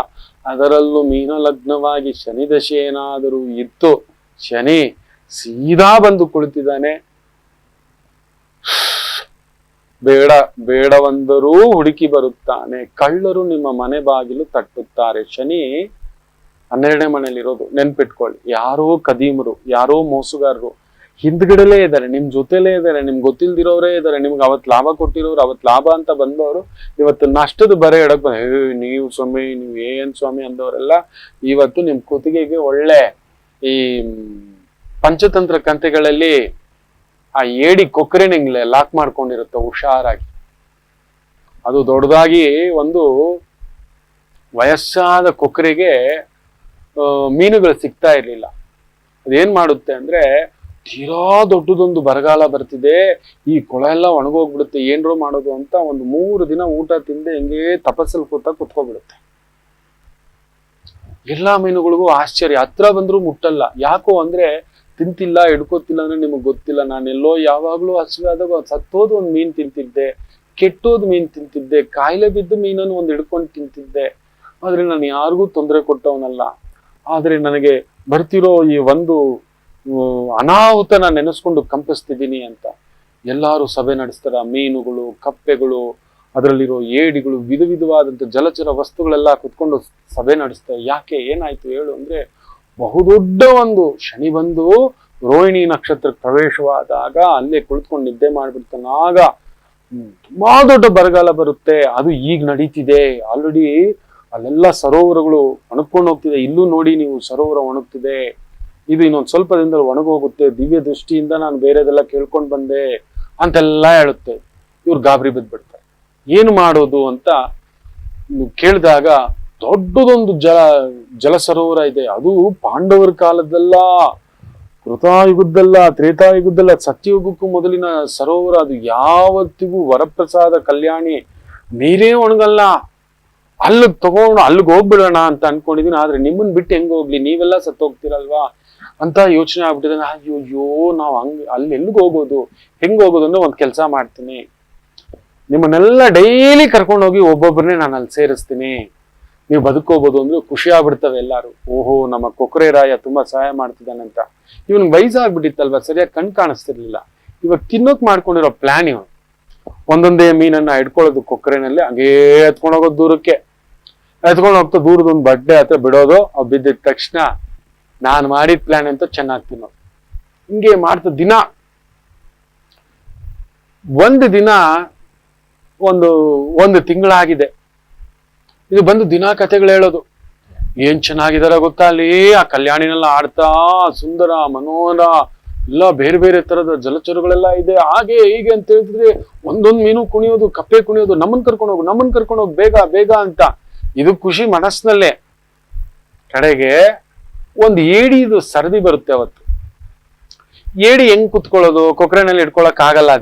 ಅದರಲ್ಲೂ ಮೀನ ಲಗ್ನವಾಗಿ ಶನಿ ದಶೆ ಏನಾದರೂ ಇತ್ತು, ಶನಿ ಸೀದಾ ಬಂದು ಕುಳಿತಿದ್ದಾನೆ. ಬೇಡ ಬೇಡವಂದರೂ ಹುಡುಕಿ ಬರುತ್ತಾನೆ, ಕಳ್ಳರು ನಿಮ್ಮ ಮನೆ ಬಾಗಿಲು ತಟ್ಟುತ್ತಾರೆ. ಶನಿ 12ನೇ ಮನೇಲಿರೋದು ನೆನ್ಪಿಟ್ಕೊಳ್ಳಿ. ಯಾರೋ ಕದೀಮರು, ಯಾರೋ ಮೋಸಗಾರರು ಹಿಂದ್ಗಡೆಲೇ ಇದ್ದಾರೆ, ನಿಮ್ ಜೊತೆಲೇ ಇದ್ದಾರೆ, ನಿಮ್ಗೆ ಗೊತ್ತಿಲ್ದಿರೋರೇ ಇದ್ದಾರೆ. ನಿಮ್ಗೆ ಅವತ್ ಲಾಭ ಕೊಟ್ಟಿರೋರು, ಅವತ್ ಲಾಭ ಅಂತ ಬಂದವರು ಇವತ್ತು ನಷ್ಟದ ಬರೆ ಎಡಕ್ ನೀವು ಸ್ವಾಮಿ, ನೀವ್ ಏನ್ ಸ್ವಾಮಿ ಅಂದವರೆಲ್ಲ ಇವತ್ತು ನಿಮ್ ಕುತ್ತಿಗೆಗೆ ಒಳ್ಳೆ ಈ ಪಂಚತಂತ್ರ ಕಂತೆಗಳಲ್ಲಿ ಆ ಏಡಿ ಕೊಕ್ಕರೆ ಲಾಕ್ ಮಾಡ್ಕೊಂಡಿರುತ್ತೆ ಹುಷಾರಾಗಿ. ಅದು ದೊಡ್ಡದಾಗಿ ಒಂದು ವಯಸ್ಸಾದ ಕೊಕ್ಕರೆಗೆ ಮೀನುಗಳು ಸಿಗ್ತಾ ಇರ್ಲಿಲ್ಲ. ಅದೇನ್ ಮಾಡುತ್ತೆ ಅಂದ್ರೆ, ತೀರಾ ದೊಡ್ಡದೊಂದು ಬರಗಾಲ ಬರ್ತಿದೆ, ಈ ಕೊಳ ಎಲ್ಲ ಒಣಗೋಗ್ಬಿಡುತ್ತೆ, ಏನ್ರೋ ಮಾಡೋದು ಅಂತ ಒಂದು 3 ದಿನ ಊಟ ತಿಂದೆ ಹಿಂಗೆ ತಪಸ್ಸಲ್ಲಿ ಕುತ್ಕೊಬಿಡುತ್ತೆ. ಎಲ್ಲಾ ಮೀನುಗಳಿಗೂ ಆಶ್ಚರ್ಯ, ಹತ್ರ ಬಂದ್ರು ಮುಟ್ಟಲ್ಲ. ಯಾಕೋ ಅಂದ್ರೆ ತಿಂತಿಲ್ಲ, ಹಿಡ್ಕೋತಿಲ್ಲ ಅಂದ್ರೆ ನಿಮಗ್ ಗೊತ್ತಿಲ್ಲ. ನಾನೆಲ್ಲೋ ಯಾವಾಗ್ಲೂ ಹಸಿವೆ ಆದಾಗ ಸತ್ತೋದು ಒಂದ್ ಮೀನ್ ತಿಂತಿದ್ದೆ, ಕೆಟ್ಟೋದ್ ಮೀನ್ ತಿಂತಿದ್ದೆ, ಕಾಯಿಲೆ ಬಿದ್ದು ಮೀನನ್ನು ಒಂದ್ ಹಿಡ್ಕೊಂಡು ತಿಂತಿದ್ದೆ. ಆದ್ರೆ ನಾನು ಯಾರಿಗೂ ತೊಂದರೆ ಕೊಟ್ಟವನಲ್ಲ. ಆದ್ರೆ ನನಗೆ ಬರ್ತಿರೋ ಈ ಒಂದು ಅನಾಹುತನ ನೆನೆಸ್ಕೊಂಡು ಕಂಪಿಸ್ತಿದ್ದೀನಿ ಅಂತ ಎಲ್ಲಾರು ಸಭೆ ನಡೆಸ್ತಾರ. ಮೀನುಗಳು, ಕಪ್ಪೆಗಳು, ಅದರಲ್ಲಿರೋ ಏಡಿಗಳು, ವಿಧ ವಿಧವಾದಂತ ಜಲಚರ ವಸ್ತುಗಳೆಲ್ಲ ಕುತ್ಕೊಂಡು ಸಭೆ ನಡೆಸ್ತಾರೆ. ಯಾಕೆ, ಏನಾಯ್ತು ಹೇಳು ಅಂದ್ರೆ, ಬಹುದೊಡ್ಡ ಒಂದು ಶನಿ ಬಂದು ರೋಹಿಣಿ ನಕ್ಷತ್ರಕ್ಕೆ ಪ್ರವೇಶವಾದಾಗ ಅಲ್ಲೇ ಕುಳಿತುಕೊಂಡು ನಿದ್ದೆ ಮಾಡ್ಬಿಡ್ತಾನೆ. ಆಗ ತುಂಬಾ ದೊಡ್ಡ ಬರಗಾಲ ಬರುತ್ತೆ. ಅದು ಈಗ ನಡೀತಿದೆ ಆಲ್ರೆಡಿ. ಅಲ್ಲೆಲ್ಲ ಸರೋವರಗಳು ಒಣಗ್ಕೊಂಡು ಹೋಗ್ತಿದೆ. ಇಲ್ಲೂ ನೋಡಿ ನೀವು, ಸರೋವರ ಒಣಗ್ತಿದೆ. ಇದು ಇನ್ನೊಂದು ಸ್ವಲ್ಪ ದಿನದಲ್ಲಿ ಒಣಗೋಗುತ್ತೆ. ದಿವ್ಯ ದೃಷ್ಟಿಯಿಂದ ನಾನು ಬೇರೆದೆಲ್ಲ ಕೇಳ್ಕೊಂಡ್ ಬಂದೆ ಅಂತೆಲ್ಲ ಹೇಳುತ್ತೆ. ಇವ್ರು ಗಾಬರಿ ಬಿದ್ದ್ಬಿಡ್ತಾರೆ. ಏನು ಮಾಡೋದು ಅಂತ ಕೇಳಿದಾಗ, ದೊಡ್ಡದೊಂದು ಜಲ ಸರೋವರ ಇದೆ. ಅದು ಪಾಂಡವರ ಕಾಲದಲ್ಲ, ಕೃತಾಯುಗದ್ದಲ್ಲ, ತ್ರೇತಾಯುಗದ್ದಲ್ಲ, ಸತ್ಯಯುಗಕ್ಕೂ ಮೊದಲಿನ ಸರೋವರ. ಅದು ಯಾವತ್ತಿಗೂ ವರಪ್ರಸಾದ ಕಲ್ಯಾಣಿ ನೀರೇ ಒಣಗಲ್ಲ. ಅಲ್ಲಿಗೆ ತಗೊಂಡು ಅಲ್ಲಿಗೆ ಹೋಗ್ಬಿಡೋಣ ಅಂತ ಅನ್ಕೊಂಡಿದೀನಿ. ಆದ್ರೆ ನಿಮ್ಮನ್ ಬಿಟ್ಟು ಹೆಂಗ್ ಹೋಗ್ಲಿ, ನೀವೆಲ್ಲ ಸತ್ತೋಗ್ತಿರಲ್ವಾ ಅಂತ ಯೋಚನೆ ಆಗ್ಬಿಟ್ಟಿದೆ. ಅಯ್ಯೋ ನಾವ್ ಅಲ್ಲಿ ಎಲ್ಲಿಗೆ ಹೋಗೋದು, ಹೆಂಗ್ ಹೋಗೋದು ಅಂದ್ರೆ ಒಂದ್ ಕೆಲಸ ಮಾಡ್ತೀನಿ, ನಿಮ್ಮನ್ನೆಲ್ಲ ಡೈಲಿ ಕರ್ಕೊಂಡೋಗಿ ಒಬ್ಬೊಬ್ಬರನ್ನೇ ನಾನು ಅಲ್ಲಿ ಸೇರಿಸ್ತೀನಿ, ನೀವು ಬದುಕೋಬಹುದು ಅಂದ್ರೆ ಖುಷಿ ಆಗ್ಬಿಡ್ತವೆ ಎಲ್ಲಾರು. ಓಹೋ, ನಮ್ಮ ಕೊಕ್ಕರೆ ರಾಯ ತುಂಬಾ ಸಹಾಯ ಮಾಡ್ತಿದ್ದಾನಂತ. ಇವನ್ಗೆ ವಯಸ್ಸಾಗ್ಬಿಟ್ಟಿತ್ತಲ್ವಾ, ಸರಿಯಾಗಿ ಕಣ್ ಕಾಣಿಸ್ತಿರ್ಲಿಲ್ಲ. ಇವಾಗ ತಿನ್ನೋಕ್ ಮಾಡ್ಕೊಂಡಿರೋ ಪ್ಲಾನ್ ಇವನು. ಒಂದೊಂದೇ ಮೀನನ್ನ ಹಿಡ್ಕೊಳ್ಳೋದು ಕೊಕ್ಕರೆನಲ್ಲಿ, ಹಂಗೇ ಎತ್ಕೊಂಡು ಹೋಗೋದು ದೂರಕ್ಕೆ. ಎತ್ಕೊಂಡು ಹೋಗ್ತಾ ದೂರದೊಂದು ಬಡ್ಡೆ ಹತ್ರ ಬಿಡೋದು. ಅವ್ ಬಿದ್ದಿದ ತಕ್ಷಣ ನಾನು ಮಾಡಿದ ಪ್ಲಾನ್ ಅಂತ ಚೆನ್ನಾಗಿ ತಿನ್ನೋದು. ಹಿಂಗೆ ಮಾಡ್ತಾ ಒಂದು ದಿನ ಒಂದು ತಿಂಗಳಾಗಿದೆ. ಇದು ಬಂದು ದಿನ ಕಥೆಗಳು ಹೇಳೋದು. ಏನ್ ಚೆನ್ನಾಗಿದಾರ ಗೊತ್ತಾ ಅಲ್ಲಿ, ಆ ಕಲ್ಯಾಣಿನೆಲ್ಲ ಆಡ್ತಾ, ಸುಂದರ ಮನೋಹರ ಎಲ್ಲ ಬೇರೆ ಬೇರೆ ತರದ ಜಲಚರಗಳೆಲ್ಲ ಇದೆ, ಹಾಗೆ ಹೀಗೆ ಅಂತ ಹೇಳಿದ್ರೆ ಒಂದೊಂದು ಮೀನು ಕುಣಿಯೋದು, ಕಪ್ಪೆ ಕುಣಿಯೋದು, ನಮ್ಮನ್ ಕರ್ಕೊಂಡು ಹೋಗು ಬೇಗ ಬೇಗ ಅಂತ. ಇದು ಖುಷಿ ಮನಸ್ಸಿನಲ್ಲೇ. ಕಡೆಗೆ ಒಂದು ಏಡಿದು ಸರದಿ ಬರುತ್ತೆ ಅವತ್ತು. ಏಡಿ ಹೆಂಗ್ ಕುತ್ಕೊಳ್ಳೋದು, ಕೊಕ್ಕರೆನಲ್ಲಿ ಹಿಡ್ಕೊಳಕ್ ಆಗಲ್ಲ.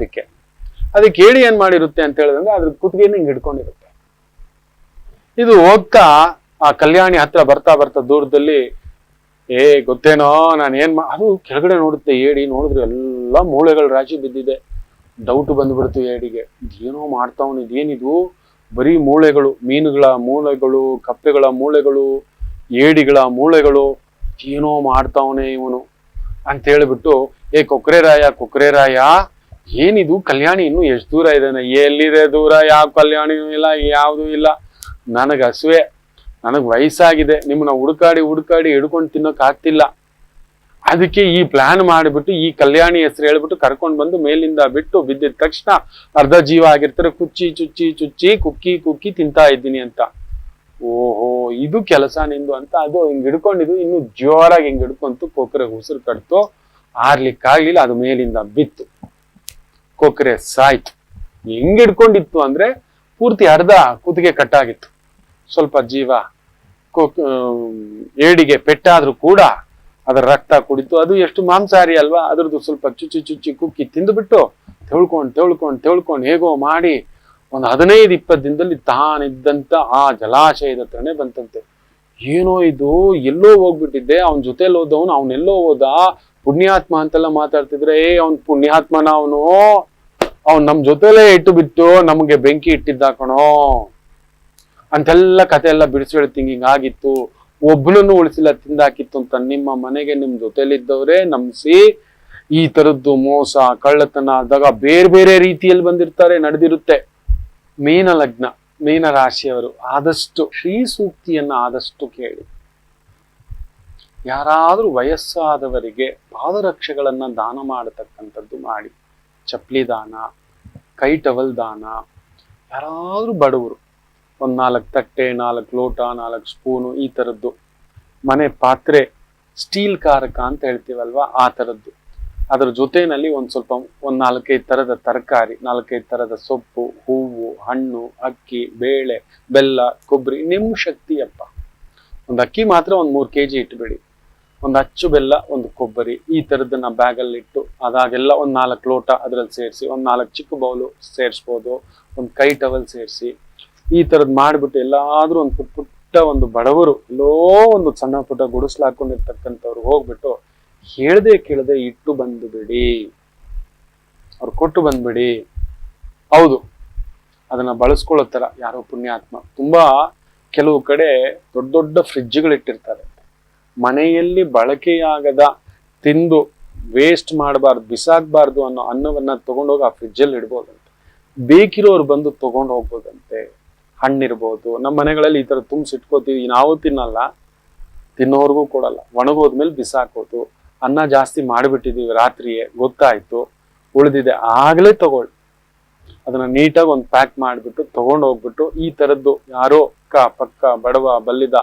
ಅದಕ್ಕೆ ಏಡಿ ಏನ್ ಮಾಡಿರುತ್ತೆ ಅಂತ ಹೇಳಿದ್ರೆ, ಅದ್ರ ಕುತ್ತಿಗೆನ ಹಿಂಗ್ ಹಿಡ್ಕೊಂಡಿರುತ್ತೆ. ಇದು ಹೋಗ್ತಾ ಆ ಕಲ್ಯಾಣಿ ಹತ್ರ ಬರ್ತಾ ಬರ್ತಾ ದೂರದಲ್ಲಿ, ಗೊತ್ತೇನೋ ನಾನು ಅದು ಕೆಳಗಡೆ ನೋಡುತ್ತೆ ಏಡಿ. ನೋಡಿದ್ರೆ ಎಲ್ಲ ಮೂಳೆಗಳ ರಾಶಿ ಬಿದ್ದಿದೆ. ಡೌಟ್ ಬಂದ್ಬಿಡ್ತು ಏಡಿಗೆ. ಇದೇನೋ ಮಾಡ್ತಾವನು, ಇದೇನಿದು ಬರೀ ಮೂಳೆಗಳು, ಮೀನುಗಳ ಮೂಳೆಗಳು, ಕಪ್ಪೆಗಳ ಮೂಳೆಗಳು, ಏಡಿಗಳ ಮೂಳೆಗಳು, ಏನೋ ಮಾಡ್ತಾವನೆ ಇವನು ಅಂತ ಹೇಳ್ಬಿಟ್ಟು, ಕೊಕ್ಕರೆ ರಾಯ ಏನಿದು, ಕಲ್ಯಾಣಿ ಇನ್ನು ಎಷ್ಟು ದೂರ ಇದ್ದಾನೆ? ಎಲ್ಲಿದೆ ದೂರ? ಯಾವ ಕಲ್ಯಾಣಿನೂ ಇಲ್ಲ, ಯಾವ್ದು ಇಲ್ಲ. ನನಗ್ ಹಸುವೆ, ನನಗ್ ವಯಸ್ಸಾಗಿದೆ, ನಿಮ್ಮನ್ನ ಹುಡುಕಾಡಿ ಹಿಡ್ಕೊಂಡು ತಿನ್ನೋಕ್ ಆಗ್ತಿಲ್ಲ. ಅದಕ್ಕೆ ಈ ಪ್ಲಾನ್ ಮಾಡಿಬಿಟ್ಟು ಈ ಕಲ್ಯಾಣಿ ಹೆಸರು ಹೇಳ್ಬಿಟ್ಟು ಕರ್ಕೊಂಡ್ ಬಂದು ಮೇಲಿಂದ ಬಿಟ್ಟು, ಬಿದ್ದಿದ ತಕ್ಷಣ ಅರ್ಧ ಜೀವ ಆಗಿರ್ತಾರೆ, ಚುಚ್ಚಿ ಕುಕ್ಕಿ ತಿಂತಾ ಇದ್ದೀನಿ ಅಂತ. ಓಹೋ, ಇದು ಕೆಲಸ ನಿಂದು ಅಂತ ಅದು ಹಿಂಗ್ ಹಿಡ್ಕೊಂಡಿದ್ದು. ಇನ್ನು ಜೋರಾಗಿ ಹಿಂಗ್ ಹಿಡ್ಕೊಂತು. ಕೊಕ್ಕರೆಗೆ ಉಸಿರು ಕಟ್ತು, ಆರ್ಲಿಕ್ಕಾಗ್ಲಿಲ್ಲ. ಅದು ಮೇಲಿಂದ ಬಿತ್ತು, ಕೊಕ್ಕರೆ ಸಾಯ್ತು. ಹೆಂಗ್ ಹಿಡ್ಕೊಂಡಿತ್ತು ಅಂದ್ರೆ ಪೂರ್ತಿ ಅರ್ಧ ಕುತ್ತಿಗೆ ಕಟ್ಟಾಗಿತ್ತು. ಸ್ವಲ್ಪ ಜೀವ ಏಡಿಗೆ ಪೆಟ್ಟಾದ್ರೂ ಕೂಡ ಅದರ ರಕ್ತ ಕುಡಿತು. ಅದು ಎಷ್ಟು ಮಾಂಸಾಹಾರಿ ಅಲ್ವಾ, ಅದ್ರದ್ದು ಸ್ವಲ್ಪ ಚುಚ್ಚಿ ಕುಕ್ಕಿ ತಿಂದುಬಿಟ್ಟು ತೆಳ್ಕೊಂಡು ಹೇಗೋ ಮಾಡಿ ಒಂದು 15-20 ದಿನದಲ್ಲಿ ತಾನಿದ್ದಂತ ಆ ಜಲಾಶಯದ ಹತ್ರನೇ ಬಂತಂತೆ. ಏನೋ ಇದು, ಎಲ್ಲೋ ಹೋಗ್ಬಿಟ್ಟಿದ್ದೆ, ಅವನ ಜೊತೆಲಿ ಹೋದವನು ಅವನೆಲ್ಲೋ ಹೋದ, ಪುಣ್ಯಾತ್ಮ ಅಂತೆಲ್ಲ ಮಾತಾಡ್ತಿದ್ರೆ, ಅವನ್ ಪುಣ್ಯಾತ್ಮನ ಅವನ್ ನಮ್ ಜೊತೆಲೇ ಇಟ್ಟು ಬಿಟ್ಟು ನಮ್ಗೆ ಬೆಂಕಿ ಇಟ್ಟಿದ್ದ ಕಣೋ ಅಂತೆಲ್ಲ ಕತೆ ಎಲ್ಲ ಬಿಡಿಸಿ ಹಿಂಗಾಗಿತ್ತು. ಒಬ್ಬನನ್ನು ಉಳಿಸಿಲ್ಲ, ತಿಂದಾಕಿತ್ತು ಅಂತ ನಿಮ್ಮ ಮನೆಗೆ ನಿಮ್ ಜೊತೆಲಿದ್ದವ್ರೆ ನಂಬಿಸಿ ಈ ತರದ್ದು ಮೋಸ ಕಳ್ಳತನ ಆದಾಗ ಬೇರೆ ಬೇರೆ ರೀತಿಯಲ್ಲಿ ಬಂದಿರ್ತಾರೆ, ನಡೆದಿರುತ್ತೆ. ಮೀನ ಲಗ್ನ, ಮೀನ ರಾಶಿಯವರು ಆದಷ್ಟು ಶ್ರೀ ಸೂಕ್ತಿಯನ್ನ ಆದಷ್ಟು ಕೇಳಿ. ಯಾರಾದ್ರೂ ವಯಸ್ಸಾದವರಿಗೆ ಪಾದರಕ್ಷೆಗಳನ್ನ ದಾನ ಮಾಡತಕ್ಕಂಥದ್ದು ಮಾಡಿ. ಚಪ್ಲಿ ದಾನ, ಕೈ ಟವಲ್ ದಾನ. ಯಾರಾದ್ರೂ ಬಡವರು 4 ತಟ್ಟೆ, 4 ಲೋಟ, 4 ಸ್ಪೂನು, ಈ ತರದ್ದು ಮನೆ ಪಾತ್ರೆ, ಸ್ಟೀಲ್ ಕಾರಕ ಅಂತ ಹೇಳ್ತೀವಲ್ವಾ, ಆ ತರದ್ದು. ಅದರ ಜೊತೆಯಲ್ಲಿ ಸ್ವಲ್ಪ 4-5 ತರದ ತರಕಾರಿ, 4-5 ತರದ ಸೊಪ್ಪು, ಹೂವು, ಹಣ್ಣು, ಅಕ್ಕಿ, ಬೇಳೆ, ಬೆಲ್ಲ, ಕೊಬ್ಬರಿ, ನಿಮ್ಮ ಶಕ್ತಿಯಪ್ಪ. ಒಂದು ಅಕ್ಕಿ ಮಾತ್ರ 3 kg ಇಟ್ಬಿಡಿ. ಒಂದು ಅಚ್ಚು ಬೆಲ್ಲ, ಒಂದು ಕೊಬ್ಬರಿ, ಈ ತರದನ್ನ ಬ್ಯಾಗಲ್ಲಿ ಇಟ್ಟು ಅದಾಗೆಲ್ಲ 4 ಲೋಟ ಅದ್ರಲ್ಲಿ ಸೇರಿಸಿ, 4 ಚಿಕ್ಕ ಬೌಲು ಸೇರಿಸ್ಬೋದು, ಒಂದು ಕೈ ಟವಲ್ ಸೇರಿಸಿ, ಈ ತರದ್ ಮಾಡ್ಬಿಟ್ಟು ಎಲ್ಲಾದ್ರೂ ಒಂದು ಪುಟ್ಟ ಒಂದು ಬಡವರು ಎಲ್ಲೋ ಒಂದು ಸಣ್ಣ ಪುಟ್ಟ ಗುಡಿಸ್ಲು ಹಾಕೊಂಡಿರ್ತಕ್ಕಂಥವ್ರು ಹೋಗ್ಬಿಟ್ಟು ಹೇಳ್ದೆ ಕೇಳದೆ ಇಟ್ಟು ಬಂದು ಬಿಡಿ, ಅವ್ರು ಕೊಟ್ಟು ಬಂದ್ಬಿಡಿ. ಹೌದು, ಅದನ್ನ ಬಳಸ್ಕೊಳ್ಳೋ ತರ ಯಾರೋ ಪುಣ್ಯಾತ್ಮ. ತುಂಬಾ ಕೆಲವು ಕಡೆ ದೊಡ್ಡ ದೊಡ್ಡ ಫ್ರಿಡ್ಜ್ಗಳು ಇಟ್ಟಿರ್ತಾರೆ. ಮನೆಯಲ್ಲಿ ಬಳಕೆಯಾಗದ, ತಿಂದು ವೇಸ್ಟ್ ಮಾಡಬಾರ್ದು, ಬಿಸಾಕ್ಬಾರ್ದು ಅನ್ನೋ ಅನ್ನವನ್ನ ತಗೊಂಡೋಗಿ ಆ ಫ್ರಿಡ್ಜಲ್ಲಿ ಇಡ್ಬೋದಂತೆ. ಬೇಕಿರೋರು ಬಂದು ತಗೊಂಡು ಹೋಗ್ಬೋದಂತೆ. ಹಣ್ಣಿರ್ಬೋದು, ನಮ್ಮ ಮನೆಗಳಲ್ಲಿ ಈ ತರ ತುಂಬಿಸಿಟ್ಕೋತೀವಿ, ನಾವು ತಿನ್ನಲ್ಲ, ತಿನ್ನೋರ್ಗೂ ಕೊಡಲ್ಲ, ಒಣಗೋದ್ಮೇಲೆ ಬಿಸಾಕೋದು. ಅನ್ನ ಜಾಸ್ತಿ ಮಾಡಿಬಿಟ್ಟಿದೀವಿ ರಾತ್ರಿಯೇ, ಗೊತ್ತಾಯ್ತು, ಉಳಿದಿದೆ, ಆಗ್ಲೇ ತಗೊಳ್ಳಿ. ಅದನ್ನ ನೀಟಾಗಿ ಒಂದು ಪ್ಯಾಕ್ ಮಾಡಿಬಿಟ್ಟು ತಗೊಂಡು ಹೋಗ್ಬಿಟ್ಟು, ಈ ತರದ್ದು ಯಾರೋ ಪಕ್ಕ ಬಡವ ಬಲ್ಲಿದ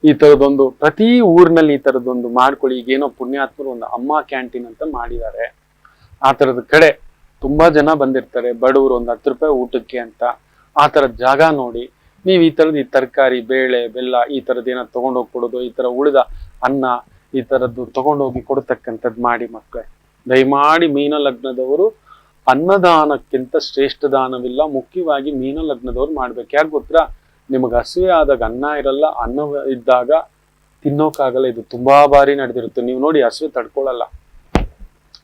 ಈ ತರದೊಂದು ಪ್ರತಿ ಊರಿನಲ್ಲಿ ಈ ತರದೊಂದು ಮಾಡ್ಕೊಳ್ಳಿ. ಈಗೇನೋ ಪುಣ್ಯಾತ್ಮರು ಒಂದು ಅಮ್ಮ ಕ್ಯಾಂಟೀನ್ ಅಂತ ಮಾಡಿದ್ದಾರೆ. ಆ ತರದ ಕಡೆ ತುಂಬಾ ಜನ ಬಂದಿರ್ತಾರೆ, ಬಡವರು, ಒಂದು 10 ರೂಪಾಯಿ ಊಟಕ್ಕೆ ಅಂತ. ಆ ತರದ ಜಾಗ ನೋಡಿ ನೀವು ಈ ತರದ ಈ ತರಕಾರಿ, ಬೇಳೆ, ಬೆಲ್ಲ, ಈ ತರದ್ ಏನೋ ತಗೊಂಡೋಗಿ ಕೊಡೋದು, ಈ ತರ ಉಳಿದ ಅನ್ನ ಈ ತರದ್ದು ತಗೊಂಡೋಗಿ ಕೊಡ್ತಕ್ಕಂಥದ್ದು ಮಾಡಿ ಮಕ್ಕಳೇ. ದಯಮಾಡಿ ಮೀನ ಲಗ್ನದವರು ಅನ್ನದಾನಕ್ಕಿಂತ ಶ್ರೇಷ್ಠ ದಾನವಿಲ್ಲ. ಮುಖ್ಯವಾಗಿ ಮೀನ ಲಗ್ನದವ್ರು ಮಾಡ್ಬೇಕು. ಯಾಕೆ ಗೊತ್ತಾ? ನಿಮಗೆ ಹಸಿವೆ ಆದಾಗ ಅನ್ನ ಇರಲ್ಲ, ಅನ್ನ ಇದ್ದಾಗ ತಿನ್ನೋಕ್ಕಾಗಲ್ಲ. ಇದು ತುಂಬಾ ಬಾರಿ ನಡೆದಿರುತ್ತೆ. ನೀವು ನೋಡಿ, ಹಸಿವೆ ತಡ್ಕೊಳ್ಳಲ್ಲ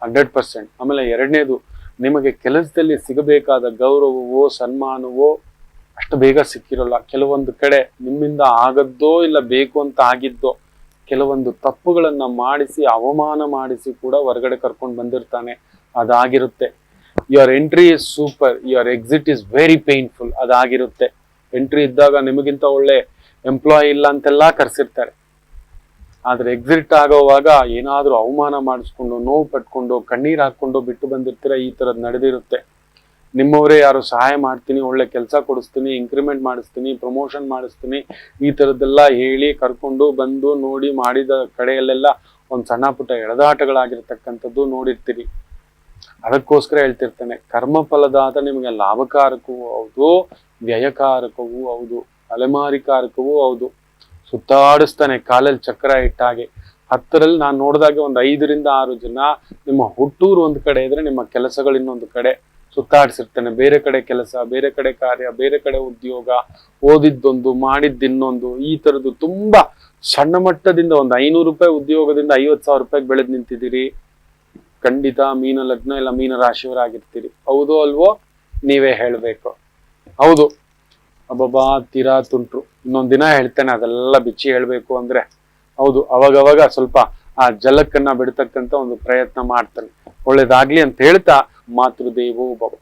100%. ಆಮೇಲೆ ಎರಡನೇದು, ನಿಮಗೆ ಕೆಲಸದಲ್ಲಿ ಸಿಗಬೇಕಾದ ಗೌರವವೋ ಸನ್ಮಾನವೋ ಅಷ್ಟು ಬೇಗ ಸಿಕ್ಕಿರೋಲ್ಲ. ಕೆಲವೊಂದು ಕಡೆ ನಿಮ್ಮಿಂದ ಆಗದ್ದೋ ಇಲ್ಲ ಬೇಕು ಅಂತ ಆಗಿದ್ದೋ ಕೆಲವೊಂದು ತಪ್ಪುಗಳನ್ನ ಮಾಡಿಸಿ, ಅವಮಾನ ಮಾಡಿಸಿ ಕೂಡ ಹೊರಗಡೆ ಕರ್ಕೊಂಡು ಬಂದಿರ್ತಾನೆ. ಅದಾಗಿರುತ್ತೆ. Your entry is super, your exit is very painful. ಅದಾಗಿರುತ್ತೆ. ಎಂಟ್ರಿ ಇದ್ದಾಗ ನಿಮಗಿಂತ ಒಳ್ಳೆ ಎಂಪ್ಲಾಯ್ ಇಲ್ಲ ಅಂತೆಲ್ಲ ಕರ್ಸಿರ್ತಾರೆ. ಆದ್ರೆ ಎಕ್ಸಿಟ್ ಆಗೋವಾಗ ಏನಾದ್ರೂ ಅವಮಾನ ಮಾಡಿಸ್ಕೊಂಡು, ನೋವು ಪಟ್ಕೊಂಡು, ಕಣ್ಣೀರ್ ಹಾಕೊಂಡು ಬಿಟ್ಟು ಬಂದಿರ್ತೀರ. ಈ ತರದ್ ನಡೆದಿರುತ್ತೆ. ನಿಮ್ಮವರೇ ಯಾರು ಸಹಾಯ ಮಾಡ್ತೀನಿ, ಒಳ್ಳೆ ಕೆಲಸ ಕೊಡಿಸ್ತೀನಿ, ಇಂಕ್ರಿಮೆಂಟ್ ಮಾಡಿಸ್ತೀನಿ, ಪ್ರಮೋಷನ್ ಮಾಡಿಸ್ತೀನಿ, ಈ ತರದ್ದೆಲ್ಲ ಹೇಳಿ ಕರ್ಕೊಂಡು ಬಂದು ನೋಡಿ ಮಾಡಿದ ಕಡೆಯಲ್ಲೆಲ್ಲ ಒಂದ್ ಸಣ್ಣ ಪುಟ್ಟ ಎಳೆದಾಟಗಳಾಗಿರ್ತಕ್ಕಂಥದ್ದು ನೋಡಿರ್ತೀರಿ. ಅದಕ್ಕೋಸ್ಕರ ಹೇಳ್ತಿರ್ತೇನೆ, ಕರ್ಮ ಫಲದಾತ ನಿಮಗೆ ಲಾಭಕಾರಕವೂ ಹೌದು, ವ್ಯಯಕಾರಕವೂ ಹೌದು, ಅಲೆಮಾರಿಕಾರಕವೂ ಹೌದು. ಸುತ್ತಾಡಿಸ್ತಾನೆ ಕಾಲಲ್ಲಿ ಚಕ್ರ ಇಟ್ಟಾಗೆ. 10ರಲ್ಲಿ ನಾನು ನೋಡಿದಾಗ ಒಂದು 5ರಿಂದ 6 ಜನ ನಿಮ್ಮ ಹುಟ್ಟೂರು ಒಂದು ಕಡೆ ಇದ್ರೆ ನಿಮ್ಮ ಕೆಲಸಗಳು ಇನ್ನೊಂದು ಕಡೆ ಸುತ್ತಾಡಿಸಿರ್ತಾನೆ. ಬೇರೆ ಕಡೆ ಕೆಲಸ, ಬೇರೆ ಕಡೆ ಕಾರ್ಯ, ಬೇರೆ ಕಡೆ ಉದ್ಯೋಗ, ಓದಿದ್ದೊಂದು ಮಾಡಿದ್ದಿನ್ನೊಂದು, ಈ ತರದ್ದು ತುಂಬಾ ಸಣ್ಣ ಮಟ್ಟದಿಂದ ಒಂದು 500 ರೂಪಾಯಿ ಉದ್ಯೋಗದಿಂದ 50,000 ರೂಪಾಯಿಗೆ ಬೆಳೆದ್ ನಿಂತಿದ್ದೀರಿ. ಖಂಡಿತ ಮೀನ ಲಗ್ನ ಇಲ್ಲ ಮೀನ ರಾಶಿಯವರಾಗಿರ್ತೀರಿ. ಹೌದೋ ಅಲ್ವೋ? ನೀವೇ ಹೇಳ್ಬೇಕು. ಹೌದು, ಅಬ್ಬಬ್ಬಾ ತೀರಾ ತುಂಟ್ರು. ಇನ್ನೊಂದ್ ದಿನ ಹೇಳ್ತೇನೆ ಅದೆಲ್ಲ ಬಿಚ್ಚಿ ಹೇಳ್ಬೇಕು ಅಂದ್ರೆ. ಹೌದು, ಅವಾಗವಾಗ ಸ್ವಲ್ಪ ಆ ಜಲಕ್ಕನ್ನ ಬಿಡ್ತಕ್ಕಂತ ಒಂದು ಪ್ರಯತ್ನ ಮಾಡ್ತಾನೆ. ಒಳ್ಳೇದಾಗ್ಲಿ ಅಂತ ಹೇಳ್ತಾ, ಮಾತೃದೇವೋ ಭವ.